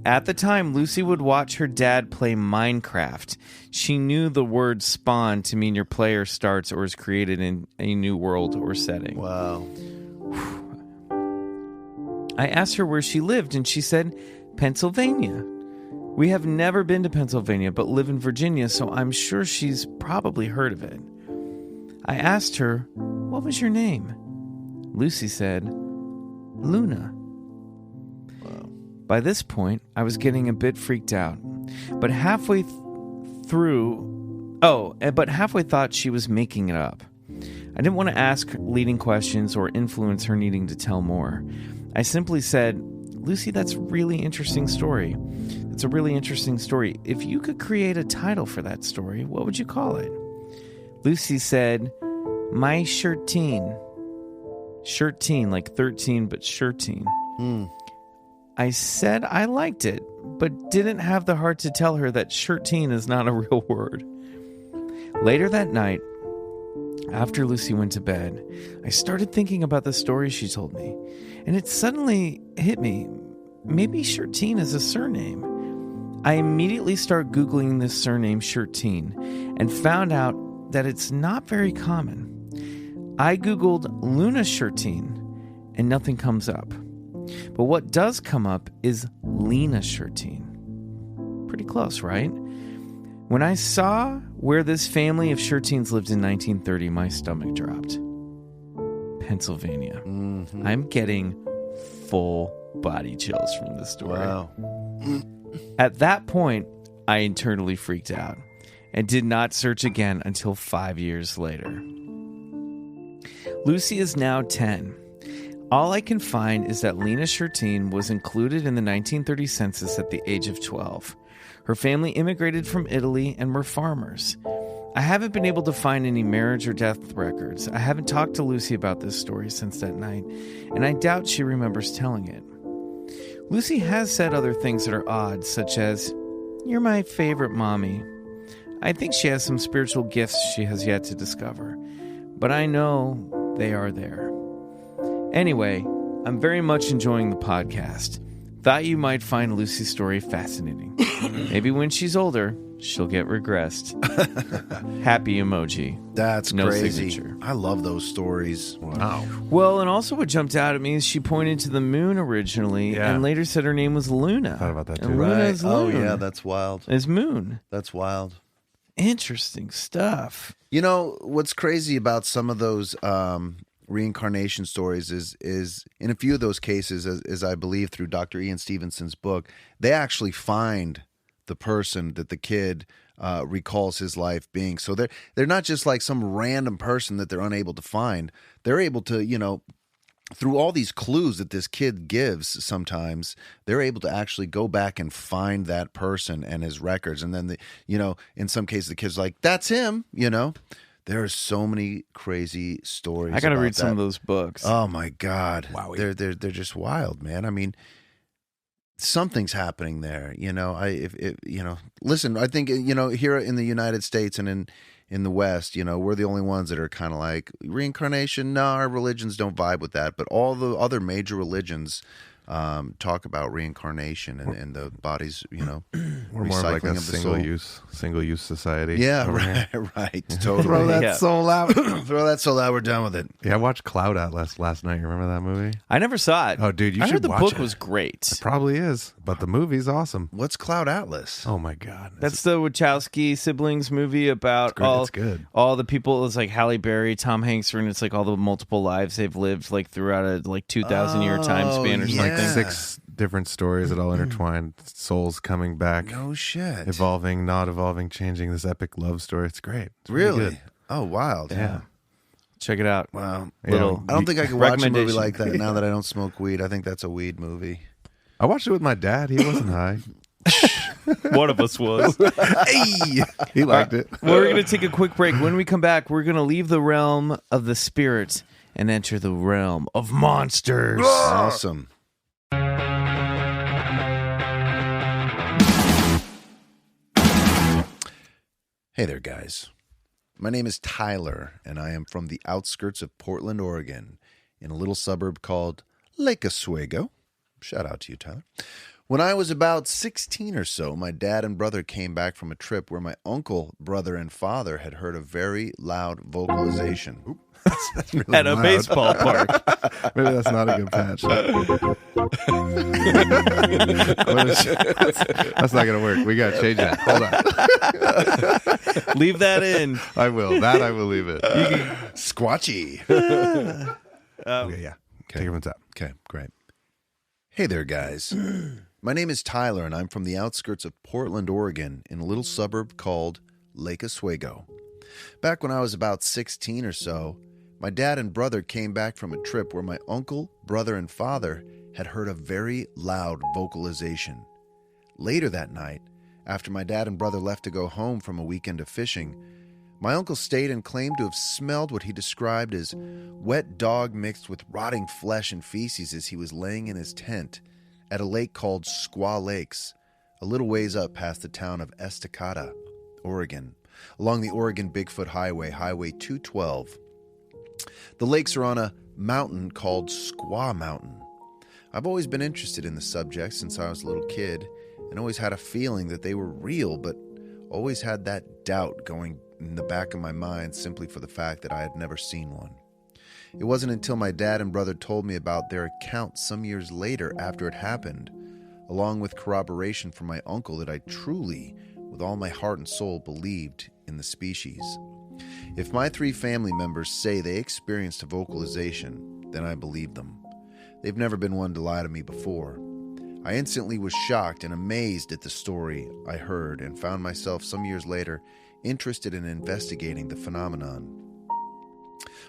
At the time, Lucy would watch her dad play Minecraft. She knew the word spawn to mean your player starts or is created in a new world or setting. Wow. I asked her where she lived, and she said, Pennsylvania. We have never been to Pennsylvania, but live in Virginia, so I'm sure she's probably heard of it. I asked her, what was your name? Lucy said, Luna. Wow. By this point, I was getting a bit freaked out, but halfway thought she was making it up. I didn't want to ask leading questions or influence her needing to tell more. I simply said, Lucy, that's a really interesting story. It's a really interesting story. If you could create a title for that story, what would you call it? Lucy said, My Shirteen. Shirteen, like 13, but Shirteen. I said I liked it, but didn't have the heart to tell her that Shirteen is not a real word. Later that night, after Lucy went to bed, I started thinking about the story she told me, and it suddenly hit me. Maybe Shirteen is a surname. I immediately started Googling this surname, Shirteen, and found out that it's not very common. I Googled Luna Shirteen, and nothing comes up. But what does come up is Lena Shirteen. Pretty close, right? When I saw where this family of Shirteens lived in 1930, my stomach dropped. Pennsylvania. Mm-hmm. I'm getting full body chills from this story. Wow. At that point, I internally freaked out and did not search again until 5 years later. Lucy is now 10. All I can find is that Lena Shirteen was included in the 1930 census at the age of 12. Her family immigrated from Italy and were farmers. I haven't been able to find any marriage or death records. I haven't talked to Lucy about this story since that night, and I doubt she remembers telling it. Lucy has said other things that are odd, such as, "You're my favorite mommy." I think she has some spiritual gifts she has yet to discover, but I know they are there. Anyway, I'm very much enjoying the podcast. Thought you might find Lucy's story fascinating. Maybe when she's older, she'll get regressed. Happy emoji. That's No crazy. signature. I love those stories. Wow. Well, and also what jumped out at me is she pointed to the moon originally Yeah. and later said her name was Luna. Thought about that And too. Luna is Oh, Loon. yeah, that's wild. Is moon. That's wild. Interesting stuff. You know, what's crazy about some of those reincarnation stories is in a few of those cases, as I believe through Dr. Ian Stevenson's book, they actually find the person that the kid recalls his life being. So they're not just like some random person that they're unable to find. They're able to, you know, through all these clues that this kid gives sometimes, they're able to actually go back and find that person and his records. And then, in some cases, the kid's like, that's him, you know. There are so many crazy stories. I got to about read some that. of those books. Oh my God. Wowie. They're just wild, man. I mean, something's happening there, you know. Listen, I think, you know, here in the United States and in the West, you know, we're the only ones that are kind of like reincarnation. No, our religions don't vibe with that, but all the other major religions talk about reincarnation and the body's, you know, We're more of like recycling a of the soul. single use society. Yeah, over here. right. Totally. Throw that Yeah. soul out. Throw that soul out. We're done with it. Yeah, I watched Cloud Atlas last night. You remember that movie? I never saw it. Oh, dude, you I should heard the watch book it. was great. It probably is, but the movie's awesome. What's Cloud Atlas? Oh my God, That's the Wachowski siblings movie about great. all It's good. all the people. It's like Halle Berry, Tom Hanks, and it's like all the multiple lives they've lived like throughout a like 2,000 year time span or yeah. something. 6 different stories that all intertwined. Souls coming back, No shit. evolving, not evolving, changing. This epic love story. It's great. It's Really? good. Oh, wild. Yeah. Check it out. Wow. Little I don't think I could watch a movie recommendation. like that now that I don't smoke weed. I think that's a weed movie. I watched it with my dad. He wasn't high. One of us was. Hey, he liked it. Well, we're going to take a quick break. When we come back, we're going to leave the realm of the spirit and enter the realm of monsters. Awesome. Hey there, guys. My name is Tyler, and I am from the outskirts of Portland, Oregon, in a little suburb called Lake Oswego. Shout out to you, Tyler. When I was about 16 or so, my dad and brother came back from a trip where my uncle, brother, and father had heard a very loud vocalization. That's really At a loud. baseball park. Maybe that's not a good patch. That's not going to work. We got to change that. Hold on. Leave that in. I will. That I will leave it. Squatchy. Okay, yeah. Take it from the top. Okay, great. Hey there, guys. My name is Tyler, and I'm from the outskirts of Portland, Oregon, in a little suburb called Lake Oswego. Back when I was about 16 or so, my dad and brother came back from a trip where my uncle, brother, and father had heard a very loud vocalization. Later that night, after my dad and brother left to go home from a weekend of fishing, my uncle stayed and claimed to have smelled what he described as wet dog mixed with rotting flesh and feces as he was laying in his tent at a lake called Squaw Lakes, a little ways up past the town of Estacada, Oregon, along the Oregon Bigfoot Highway, Highway 212. The lakes are on a mountain called Squaw Mountain. I've always been interested in the subject since I was a little kid and always had a feeling that they were real, but always had that doubt going in the back of my mind simply for the fact that I had never seen one. It wasn't until my dad and brother told me about their account some years later after it happened, along with corroboration from my uncle, that I truly, with all my heart and soul, believed in the species. If my 3 family members say they experienced a vocalization, then I believe them. They've never been one to lie to me before. I instantly was shocked and amazed at the story I heard and found myself some years later interested in investigating the phenomenon.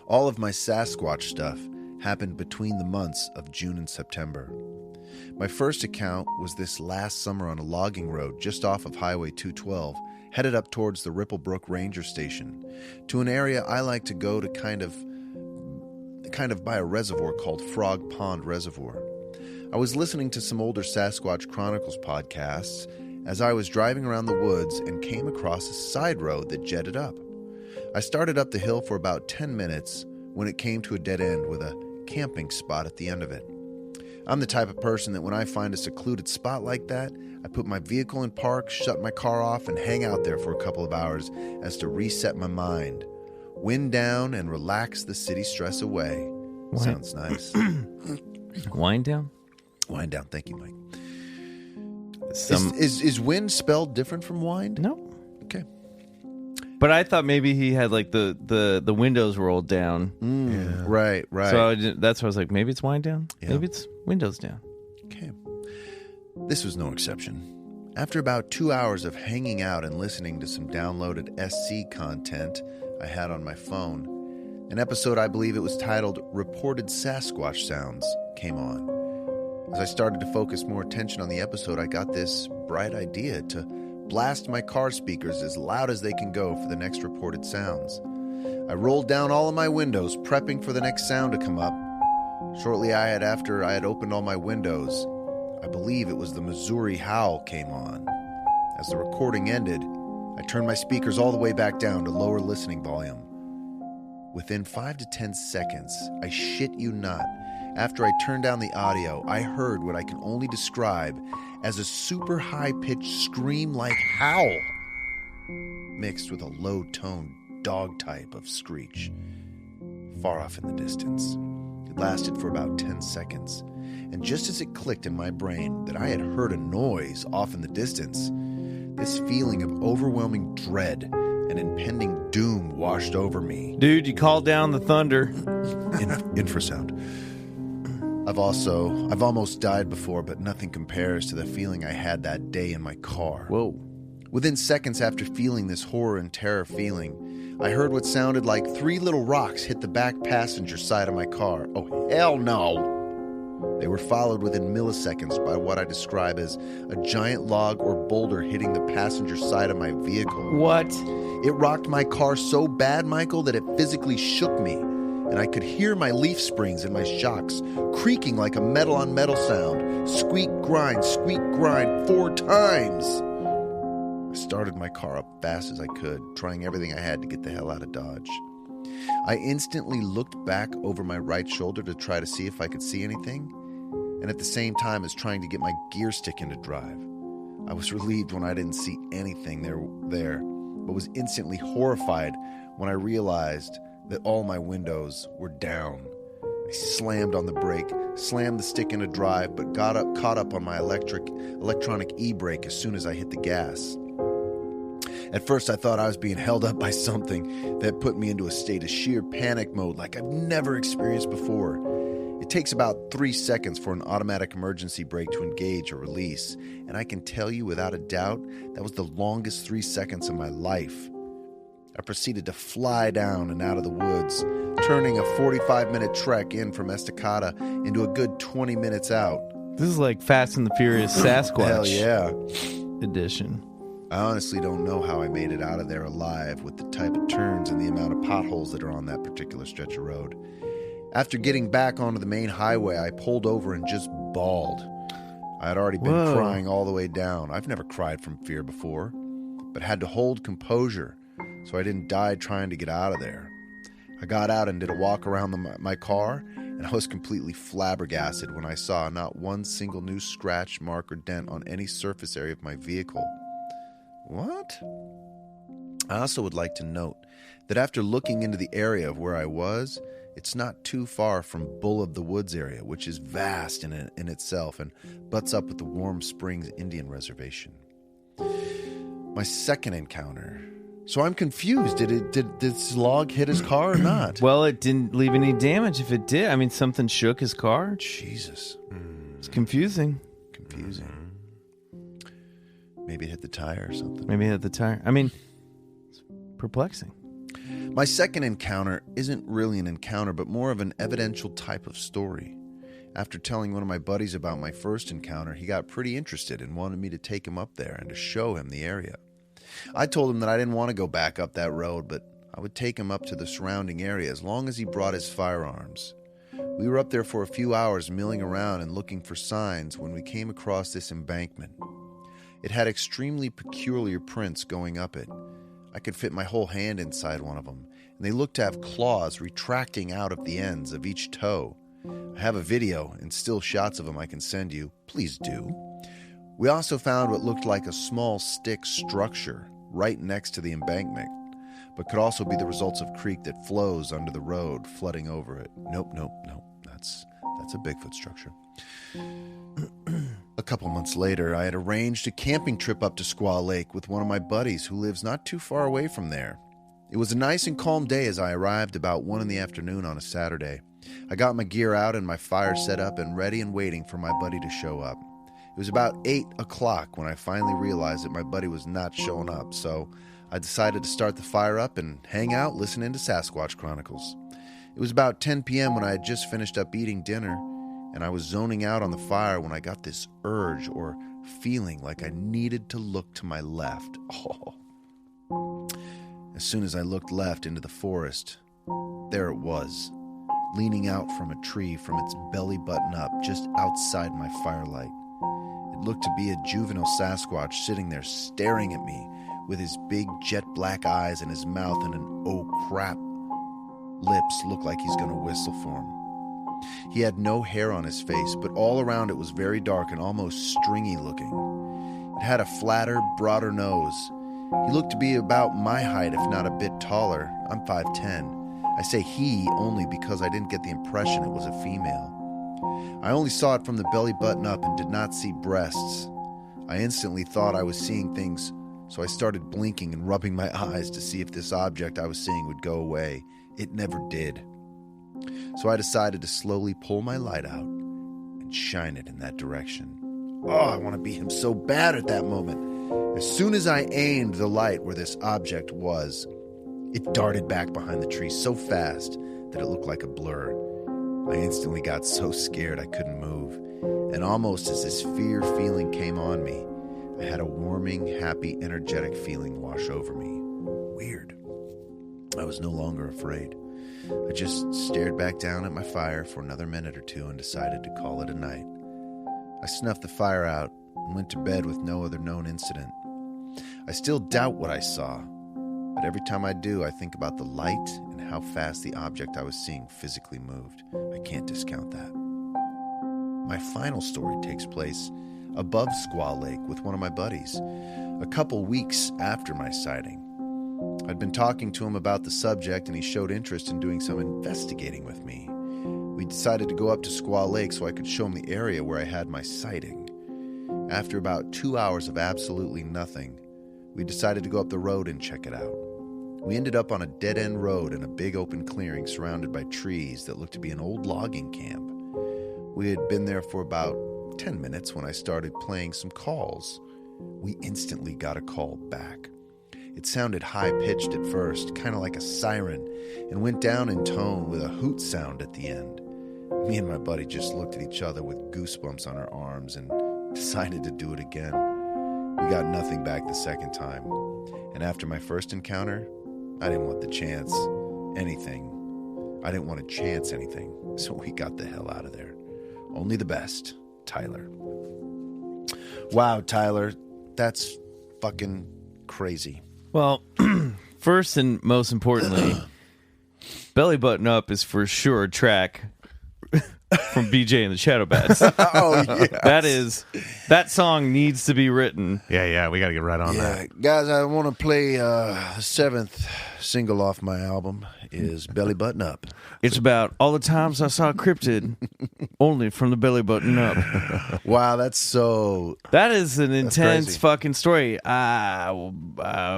All of my Sasquatch stuff happened between the months of June and September. My first account was this last summer on a logging road just off of Highway 212, headed up towards the Ripplebrook Ranger Station, to an area I like to go to kind of by a reservoir called Frog Pond Reservoir. I was listening to some older Sasquatch Chronicles podcasts as I was driving around the woods and came across a side road that jetted up. I started up the hill for about 10 minutes when it came to a dead end with a camping spot at the end of it. I'm the type of person that when I find a secluded spot like that, I put my vehicle in park, shut my car off, and hang out there for a couple of hours as to reset my mind, wind down, and relax the city stress away. What? Sounds nice. Wind down? Wind down. Thank you, Mike. Is wind spelled different from wind? No. Okay. But I thought maybe he had like the windows rolled down. Yeah. Right. So that's why I was like, maybe it's wind down. Yeah. Maybe it's windows down. Okay. This was no exception. After about 2 hours of hanging out and listening to some downloaded SC content I had on my phone, an episode, I believe it was titled Reported Sasquatch Sounds, came on. As I started to focus more attention on the episode, I got this bright idea to blast my car speakers as loud as they can go for the next reported sounds. I rolled down all of my windows, prepping for the next sound to come up. Shortly after I had opened all my windows, I believe it was the Missouri Howl came on. As the recording ended, I turned my speakers all the way back down to lower listening volume. Within 5 to 10 seconds, I shit you not, after I turned down the audio, I heard what I can only describe as a super high-pitched scream-like howl, mixed with a low-toned dog type of screech, far off in the distance. It lasted for about 10 seconds, and just as it clicked in my brain that I had heard a noise off in the distance, this feeling of overwhelming dread and impending doom washed over me. Dude, you called down the thunder. Infrasound. I've almost died before, but nothing compares to the feeling I had that day in my car. Whoa. Within seconds after feeling this horror and terror feeling, I heard what sounded like 3 little rocks hit the back passenger side of my car. Oh, hell no! They were followed within milliseconds by what I describe as a giant log or boulder hitting the passenger side of my vehicle. What? It rocked my car so bad, Michael, that it physically shook me. and I could hear my leaf springs and my shocks creaking like a metal-on-metal sound. Squeak, grind, 4 times. I started my car up fast as I could, trying everything I had to get the hell out of Dodge. I instantly looked back over my right shoulder to try to see if I could see anything, and at the same time as trying to get my gear stick into drive. I was relieved when I didn't see anything there, but was instantly horrified when I realized that all my windows were down. I slammed on the brake, slammed the stick into drive, but caught up on my electronic e-brake as soon as I hit the gas. At first, I thought I was being held up by something that put me into a state of sheer panic mode like I've never experienced before. It takes about 3 seconds for an automatic emergency brake to engage or release, and I can tell you without a doubt that was the longest 3 seconds of my life. I proceeded to fly down and out of the woods, turning a 45-minute trek in from Estacada into a good 20 minutes out. This is like Fast and the Furious Sasquatch Hell yeah. edition. I honestly don't know how I made it out of there alive with the type of turns and the amount of potholes that are on that particular stretch of road. After getting back onto the main highway, I pulled over and just bawled. I had already been crying all the way down. I've never cried from fear before, but had to hold composure so I didn't die trying to get out of there. I got out and did a walk around my car, and I was completely flabbergasted when I saw not one single new scratch, mark, or dent on any surface area of my vehicle. What? I also would like to note that after looking into the area of where I was, it's not too far from Bull of the Woods area, which is vast in itself and butts up with the Warm Springs Indian Reservation. My second encounter. So I'm confused. Did this log hit his car or not? Well, it didn't leave any damage. If it did, I mean, something shook his car. Jesus. It's confusing. Maybe it hit the tire or something. Maybe it hit the tire. I mean, it's perplexing. My second encounter isn't really an encounter, but more of an evidential type of story. After telling one of my buddies about my first encounter, he got pretty interested and wanted me to take him up there and to show him the area. I told him that I didn't want to go back up that road, but I would take him up to the surrounding area as long as he brought his firearms. We were up there for a few hours milling around and looking for signs when we came across this embankment. It had extremely peculiar prints going up it. I could fit my whole hand inside one of them, and they looked to have claws retracting out of the ends of each toe. I have a video and still shots of them I can send you. Please do. We also found what looked like a small stick structure right next to the embankment, but could also be the results of creek that flows under the road, flooding over it. Nope. That's a Bigfoot structure. A couple months later, I had arranged a camping trip up to Squaw Lake with one of my buddies who lives not too far away from there. It was a nice and calm day as I arrived about 1 p.m. on a Saturday. I got my gear out and my fire set up and ready and waiting for my buddy to show up. It was about 8 o'clock when I finally realized that my buddy was not showing up, so I decided to start the fire up and hang out listening to Sasquatch Chronicles. It was about 10 p.m. when I had just finished up eating dinner, and I was zoning out on the fire when I got this urge or feeling like I needed to look to my left. As soon as I looked left into the forest, there it was, leaning out from a tree from its belly button up just outside my firelight. It looked to be a juvenile Sasquatch sitting there staring at me with his big jet black eyes in his mouth and an oh crap lips looked like he's going to whistle for him. He had no hair on his face, but all around it was very dark and almost stringy looking. It had a flatter, broader nose. He looked to be about my height, if not a bit taller. I'm 5'10". I say he only because I didn't get the impression it was a female. I only saw it from the belly button up and did not see breasts. I instantly thought I was seeing things, so I started blinking and rubbing my eyes to see if this object I was seeing would go away. It never did. So I decided to slowly pull my light out and shine it in that direction. Oh, I want to be him so bad at that moment. As soon as I aimed the light where this object was, it darted back behind the tree so fast that it looked like a blur. I instantly got so scared I couldn't move, and almost as this fear feeling came on me, I had a warming, happy, energetic feeling wash over me. Weird. I was no longer afraid. I just stared back down at my fire for another minute or two and decided to call it a night. I snuffed the fire out and went to bed with no other known incident. I still doubt what I saw, but every time I do, I think about the light and how fast the object I was seeing physically moved. I can't discount that. My final story takes place above Squaw Lake with one of my buddies, a couple weeks after my sighting. I'd been talking to him about the subject, and he showed interest in doing some investigating with me. We decided to go up to Squaw Lake so I could show him the area where I had my sighting. After about 2 hours of absolutely nothing, we decided to go up the road and check it out. We ended up on a dead-end road in a big open clearing surrounded by trees that looked to be an old logging camp. We had been there for about 10 minutes when I started playing some calls. We instantly got a call back. It sounded high-pitched at first, kind of like a siren, and went down in tone with a hoot sound at the end. Me and my buddy just looked at each other with goosebumps on our arms and decided to do it again. We got nothing back the second time. And after my first encounter, I didn't want to chance anything, so we got the hell out of there. Only the best, Tyler. Wow, Tyler, that's fucking crazy. Well, first and most importantly, Belly Button Up is for sure a track from BJ and the Shadow Bats. Oh, yes. That song needs to be written. Yeah, we got to get right on that. Guys, I want to play the 7th single off my album is Belly Button Up. It's about all the times I saw cryptid only from the belly button up. Wow, that is an intense crazy. fucking story.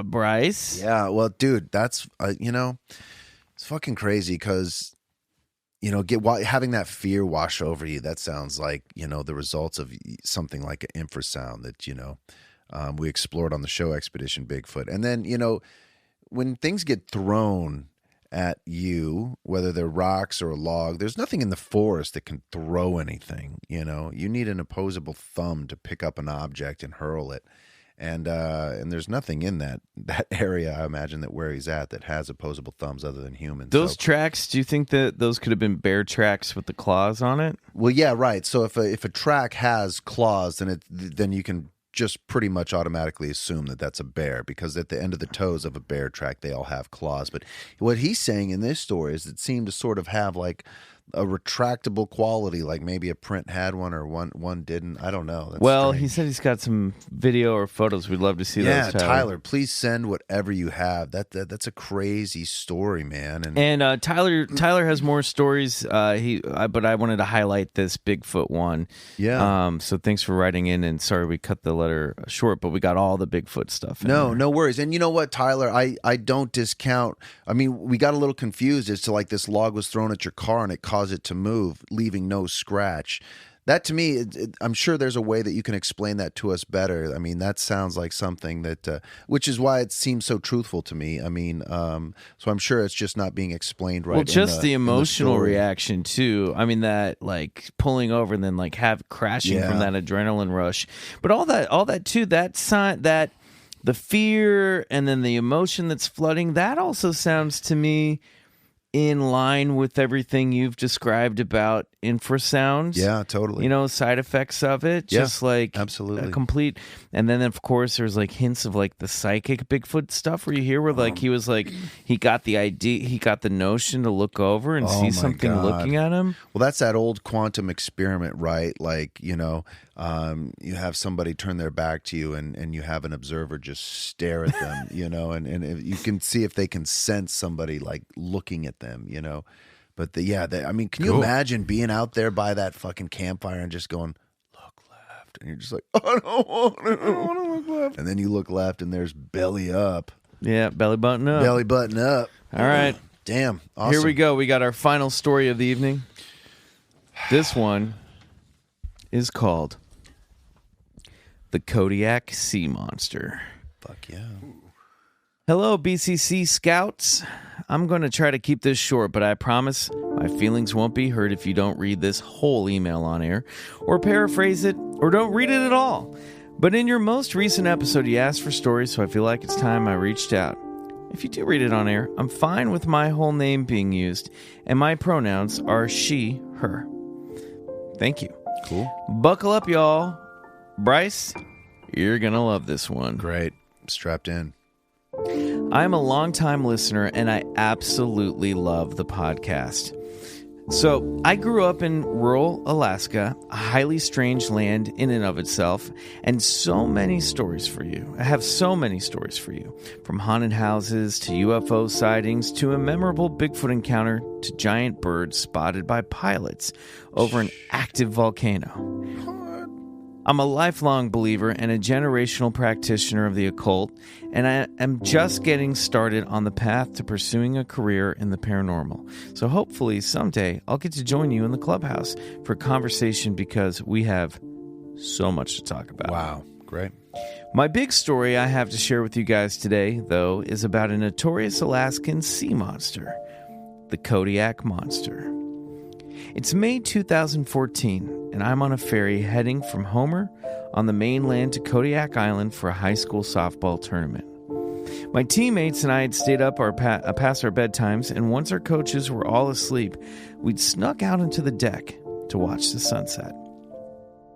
Bryce? Yeah, well, dude, that's, it's fucking crazy because, having that fear wash over you, that sounds like, the results of something like an infrasound that, we explored on the show Expedition Bigfoot. And then, when things get thrown at you, whether they're rocks or a log, there's nothing in the forest that can throw anything. You need an opposable thumb to pick up an object and hurl it. And there's nothing in that area, I imagine, that where he's at that has opposable thumbs other than humans. Those tracks, do you think that those could have been bear tracks with the claws on it? Well, yeah, right. So if a track has claws, then you can just pretty much automatically assume that that's a bear, because at the end of the toes of a bear track, they all have claws. But what he's saying in this story is it seemed to sort of have like a retractable quality, like maybe a print had one or one didn't. I don't know. That's strange. He said he's got some video or photos. We'd love to see those. Yeah, Tyler, please send whatever you have. That's a crazy story, man. And Tyler has more stories. But I wanted to highlight this Bigfoot one. Yeah. So thanks for writing in, and sorry we cut the letter short, but we got all the Bigfoot stuff. No worries. And you know what, Tyler? I don't discount. I mean, we got a little confused as to like this log was thrown at your car and it caused it to move, leaving no scratch. That to me, I'm sure there's a way that you can explain that to us better. I mean, that sounds like something that, which is why it seems so truthful to me. I mean, so I'm sure it's just not being explained right. Well, just the emotional reaction too. I mean, that like pulling over and then like crashing from that adrenaline rush. But all that too. That sign, that the fear and then the emotion that's flooding. That also sounds to me in line with everything you've described about infrasound. Yeah, totally. Side effects of it. Just like absolutely a complete. And then of course there's like hints of like the psychic Bigfoot stuff where you hear where like he was like he got the idea, he got the notion to look over and see something looking at him. Well, that's that old quantum experiment, right? Like, you have somebody turn their back to you and you have an observer just stare at them, and you can see if they can sense somebody like looking at them, But I mean, can you imagine being out there by that fucking campfire and just going, look left, and you're just like, I don't want to look left, and then you look left and there's belly up. Yeah, belly button up. Belly button up. All right. Damn. Awesome. Here we go. We got our final story of the evening. This one is called The Kodiak Sea Monster. Fuck yeah. Hello, BCC Scouts. I'm going to try to keep this short, but I promise my feelings won't be hurt if you don't read this whole email on air, or paraphrase it, or don't read it at all. But in your most recent episode, you asked for stories, so I feel like it's time I reached out. if you do read it on air, I'm fine with my whole name being used, and my pronouns are she, her. Thank you. Cool. Buckle up, y'all. Bryce, you're going to love this one. Great. Strapped in. I'm a longtime listener, and I absolutely love the podcast. So, I grew up in rural Alaska, a highly strange land in and of itself, and so many stories for you. I have so many stories for you, from haunted houses to UFO sightings to a memorable Bigfoot encounter to giant birds spotted by pilots over an active volcano. I'm a lifelong believer and a generational practitioner of the occult, and I am just getting started on the path to pursuing a career in the paranormal. So hopefully someday I'll get to join you in the clubhouse for a conversation because we have so much to talk about. Wow, great. My big story I have to share with you guys today, though, is about a notorious Alaskan sea monster, the Kodiak Monster. It's May 2014, and I'm on a ferry heading from Homer on the mainland to Kodiak Island for a high school softball tournament. My teammates and I had stayed up past our bedtimes, and once our coaches were all asleep, we'd snuck out into the deck to watch the sunset.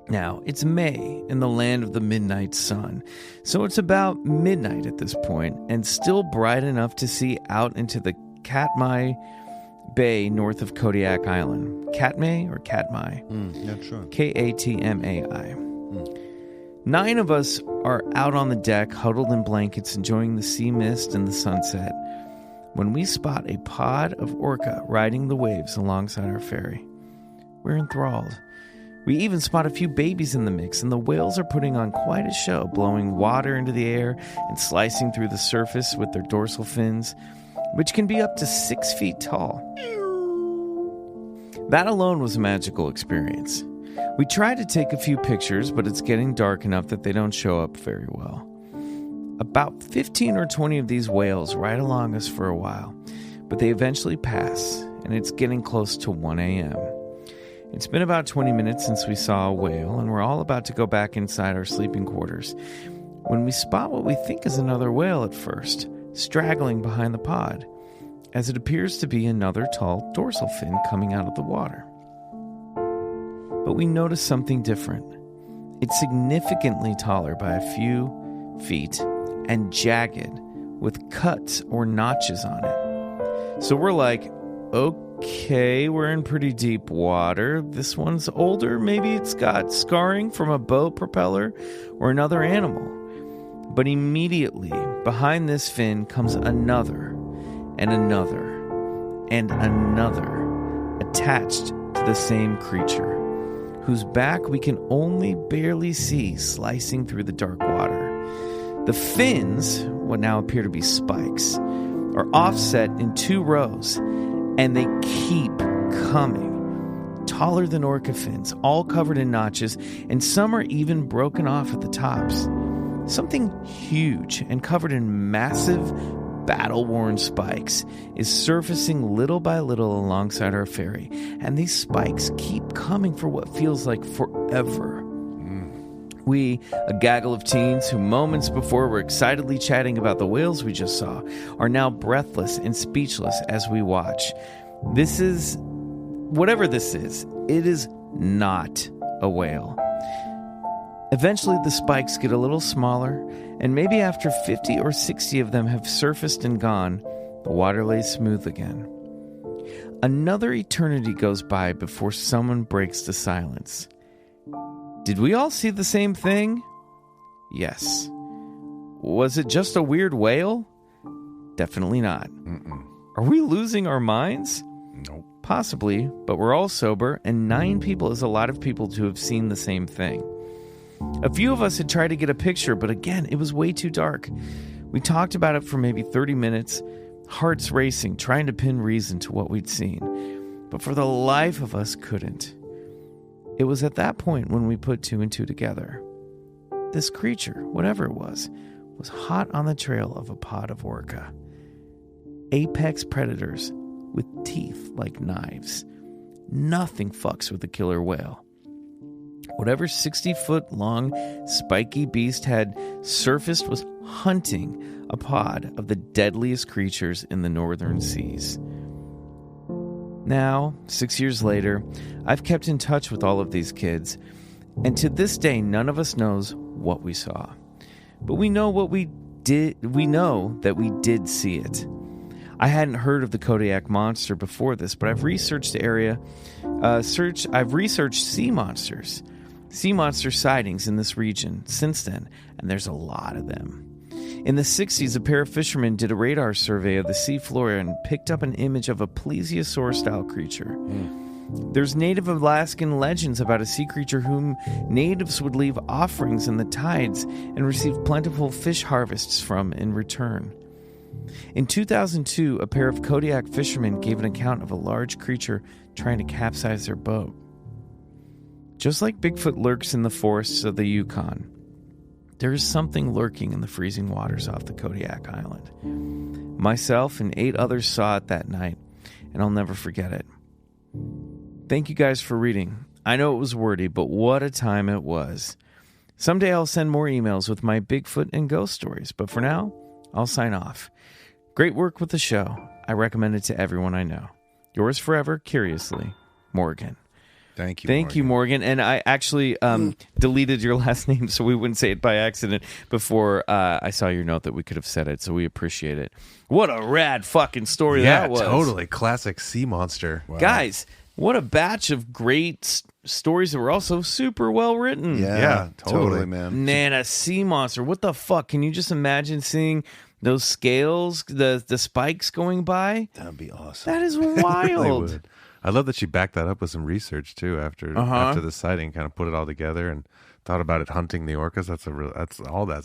Now, it's May in the land of the midnight sun, so it's about midnight at this point, and still bright enough to see out into the Katmai Bay north of Kodiak Island. Katmai or Katmai? Not sure. Katmai. 9 of us are out on the deck, huddled in blankets, enjoying the sea mist and the sunset, when we spot a pod of orca riding the waves alongside our ferry. We're enthralled. We even spot a few babies in the mix, and the whales are putting on quite a show, blowing water into the air and slicing through the surface with their dorsal fins, which can be up to 6 feet tall. That alone was a magical experience. We tried to take a few pictures, but it's getting dark enough that they don't show up very well. About 15 or 20 of these whales ride along us for a while, but they eventually pass, and it's getting close to 1 a.m. It's been about 20 minutes since we saw a whale, and we're all about to go back inside our sleeping quarters when we spot what we think is another whale at first, straggling behind the pod, as it appears to be another tall dorsal fin coming out of the water. But we notice something different. It's significantly taller by a few feet and jagged, with cuts or notches on it. So we're like, okay, we're in pretty deep water. This one's older. Maybe it's got scarring from a boat propeller or another animal. But immediately behind this fin comes another and another and another attached to the same creature, whose back we can only barely see slicing through the dark water. The fins, what now appear to be spikes, are offset in 2 rows, and they keep coming. Taller than orca fins, all covered in notches, and some are even broken off at the tops. Something huge and covered in massive, battle-worn spikes is surfacing little by little alongside our ferry, and these spikes keep coming for what feels like forever. We, a gaggle of teens who moments before were excitedly chatting about the whales we just saw, are now breathless and speechless as we watch. This is, whatever this is, it is not a whale. Eventually the spikes get a little smaller, and maybe after 50 or 60 of them have surfaced and gone, the water lays smooth again. Another eternity goes by before someone breaks the silence. Did we all see the same thing? Yes. Was it just a weird whale? Definitely not. Are we losing our minds? Nope. Possibly, but we're all sober, and 9 people is a lot of people to have seen the same thing. A few of us had tried to get a picture, but again, it was way too dark. We talked about it for maybe 30 minutes, hearts racing, trying to pin reason to what we'd seen, but for the life of us couldn't. It was at that point when we put 2 and 2 together. This creature, whatever it was hot on the trail of a pod of orca. Apex predators with teeth like knives. Nothing fucks with a killer whale. Whatever 60-foot-long spiky beast had surfaced was hunting a pod of the deadliest creatures in the northern seas. Now, 6 years later, I've kept in touch with all of these kids, and to this day, none of us knows what we saw. But we know what we did. We know that we did see it. I hadn't heard of the Kodiak monster before this, but I've researched the area. I've researched sea monster sightings in this region since then, and there's a lot of them. In the 60s, a pair of fishermen did a radar survey of the seafloor and picked up an image of a plesiosaur-style creature. There's native Alaskan legends about a sea creature whom natives would leave offerings in the tides and receive plentiful fish harvests from in return. In 2002, a pair of Kodiak fishermen gave an account of a large creature trying to capsize their boat. Just like Bigfoot lurks in the forests of the Yukon, there is something lurking in the freezing waters off the Kodiak Island. Myself and 8 others saw it that night, and I'll never forget it. Thank you guys for reading. I know it was wordy, but what a time it was. Someday I'll send more emails with my Bigfoot and ghost stories, but for now, I'll sign off. Great work with the show. I recommend it to everyone I know. Yours forever, curiously, Morgan. Thank you, Morgan. And I actually deleted your last name so we wouldn't say it by accident before I saw your note that we could have said it, so we appreciate it. What a rad fucking story that was. Yeah, totally. Classic sea monster. Wow. Guys, what a batch of great stories that were also super well written. Yeah, totally, man. Man, a sea monster. What the fuck? Can you just imagine seeing those scales, the spikes going by? That'd be awesome. That is Really wild. would. I love that she backed that up with some research too. After the sighting, kind of put it all together and thought about it hunting the orcas. That's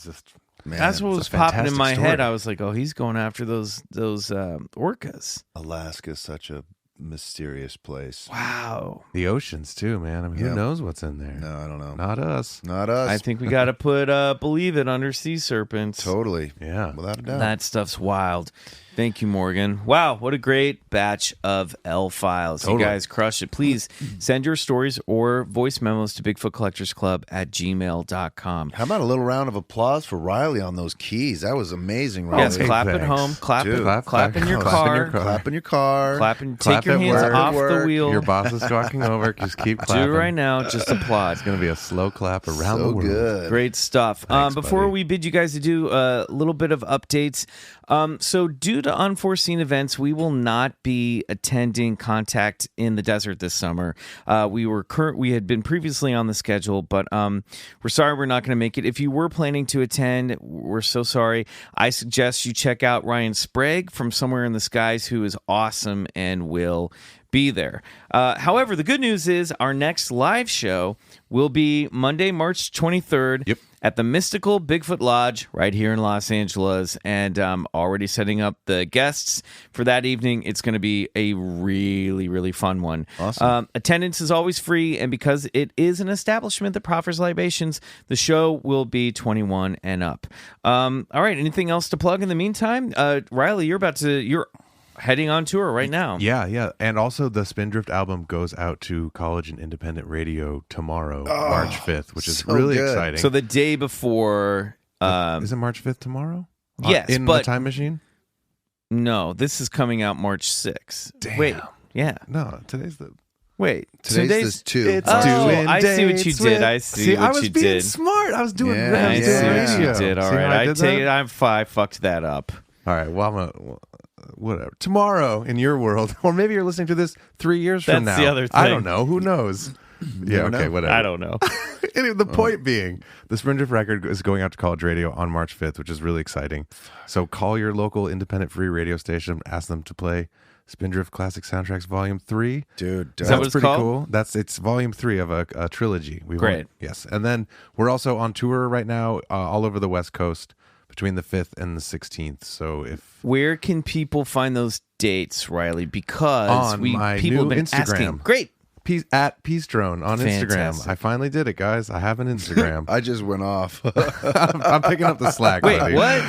just Man, that's what it's was a popping in fantastic my story. head. I was like, oh, he's going after those orcas. Alaska's such a mysterious place. Wow. the oceans too, man. I mean, who Yeah. knows what's in there? No, I don't know. Not us. Not us. I think we got to put Believe It under sea serpents. Totally. Yeah. Without a doubt. That stuff's wild. Thank you, Morgan. Wow, what a great batch of L-Files. Totally. You guys crushed it. Please send your stories or voice memos to BigfootCollectorsClub@gmail.com. How about a little round of applause for Riley on those keys? That was amazing, Riley. Yes, clap at thanks. home. Clap Dude. in your Clap in car. your car. Clap in your car. Take Clap your at hands work. off the Work. wheel. Your boss is walking over. Just keep Do clapping. it right now. Just applaud. It's going to be a slow clap around the So world. good. Great stuff. Thanks, Before buddy. we bid you guys to do a little bit of updates, so due to unforeseen events, we will not be attending Contact in the Desert this summer. We had been previously on the schedule, but we're sorry we're not going to make it. If you were planning to attend, we're so sorry. I suggest you check out Ryan Sprague from Somewhere in the Skies, who is awesome and will be there. However, the good news is our next live show will be Monday, March 23rd. Yep. At the Mystical Bigfoot Lodge right here in Los Angeles, and already setting up the guests for that evening. It's going to be a really, really fun one. Awesome. Attendance is always free, and because it is an establishment that proffers libations, the show will be 21 and up. All right, anything else to plug in the meantime? Riley, you're heading on tour right now. Yeah. And also the Spindrift album goes out to college and independent radio tomorrow, March 5th, which is so really good. exciting. So the day before... is it March 5th tomorrow? Yes, In but- the Time Machine? No, this is coming out March 6th. Damn. Wait, yeah. No, today's the... Wait, Today's the 2. It's Oh, doing I see what you dates did. with- I see what I was you being did. smart. I was doing Yeah, I I was see doing what you radio. did. All See how right, I did take it. that? I fucked that up. All right, well, whatever. Tomorrow in your world, or maybe you're listening to this 3 years from That's now. the other I thing. don't know. Who knows? Yeah, never okay, know. whatever. I don't know. Anyway, the point being, the Spindrift record is going out to college radio on March 5th, which is really exciting. So call your local independent free radio station, ask them to play Spindrift Classic Soundtracks Volume 3. Dude, Is that That's what it's pretty called? cool. It's Volume 3 of a trilogy. Great. Yes. And then we're also on tour right now all over the West Coast between the 5th and the 16th. So if Where can people find those dates, Riley? Because On my people new have been Instagram. asking. Great. at Peace Drone on Instagram. Fantastic. I finally did it, guys. I have an Instagram. I just went off. I'm picking up the slack. Wait, buddy. what?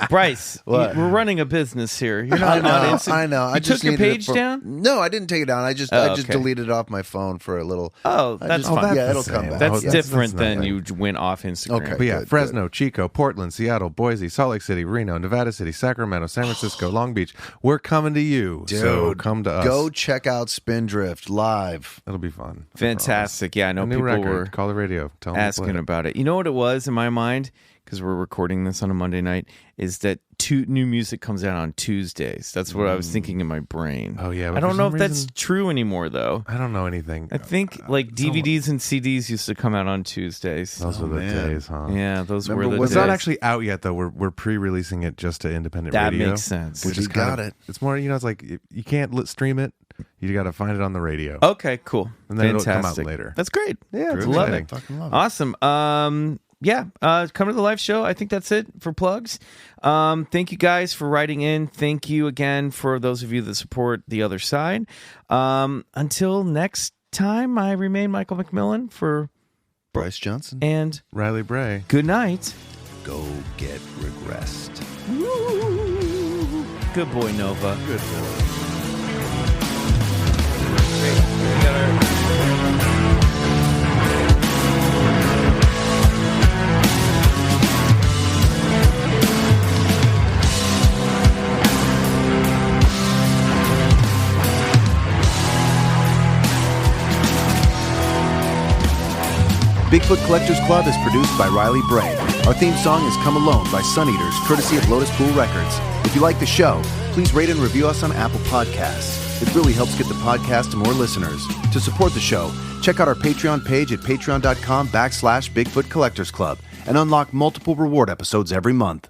Bryce, What? we're running a business here. You're not on Instagram. I know. You I took just your needed it page for- down? No, I didn't take it down. I just Okay. deleted it off my phone for a little. Oh, I that's just- fine. Yeah, the it'll same. come back. That's Oh, different that's than not you went off Instagram. Okay. But yeah, Good, Fresno, Chico, Portland, Seattle, Boise, Salt Lake City, Reno, Nevada City, Sacramento, San Francisco, Long Beach. We're coming to you. So Dude, come to us. Go check out Spindrift live. It'll be fun. Fantastic. Yeah, I know A new people record. were Call the radio. Tell them to play asking it. about it. You know what it was in my mind? Because we're recording this on a Monday night, is that new music comes out on Tuesdays. That's what I was thinking in my brain. Oh, yeah, but I don't for know if some that's reason- true anymore, though. I don't know anything. I think like DVDs and CDs used to come out on Tuesdays. Those were the man. days, huh? Yeah, those Remember were the when- It's days. not actually out yet, though. We're pre-releasing it just to independent That radio. makes sense. We Which is got kind of- it. It's more, it's like you can't stream it. You got to find it on the radio. Okay, cool. And then it'll Fantastic. come out later. That's great. Yeah, it's love exciting. it. Fucking love it. Awesome. Yeah, come to the live show. I think that's it for plugs. Thank you guys for writing in. Thank you again for those of you that support the other side. Until next time, I remain Michael McMillan for Bryce Johnson. and Riley Bray. good night. Go get regressed. Good boy, Nova. Good boy. We got our- Bigfoot Collectors Club is produced by Riley Bray. Our theme song is Come Alone by Suneaters, courtesy of Lotuspool Records. If you like the show, please rate and review us on Apple Podcasts. It really helps get the podcast to more listeners. To support the show, check out our Patreon page at patreon.com/Bigfoot Collectors Club and unlock multiple reward episodes every month.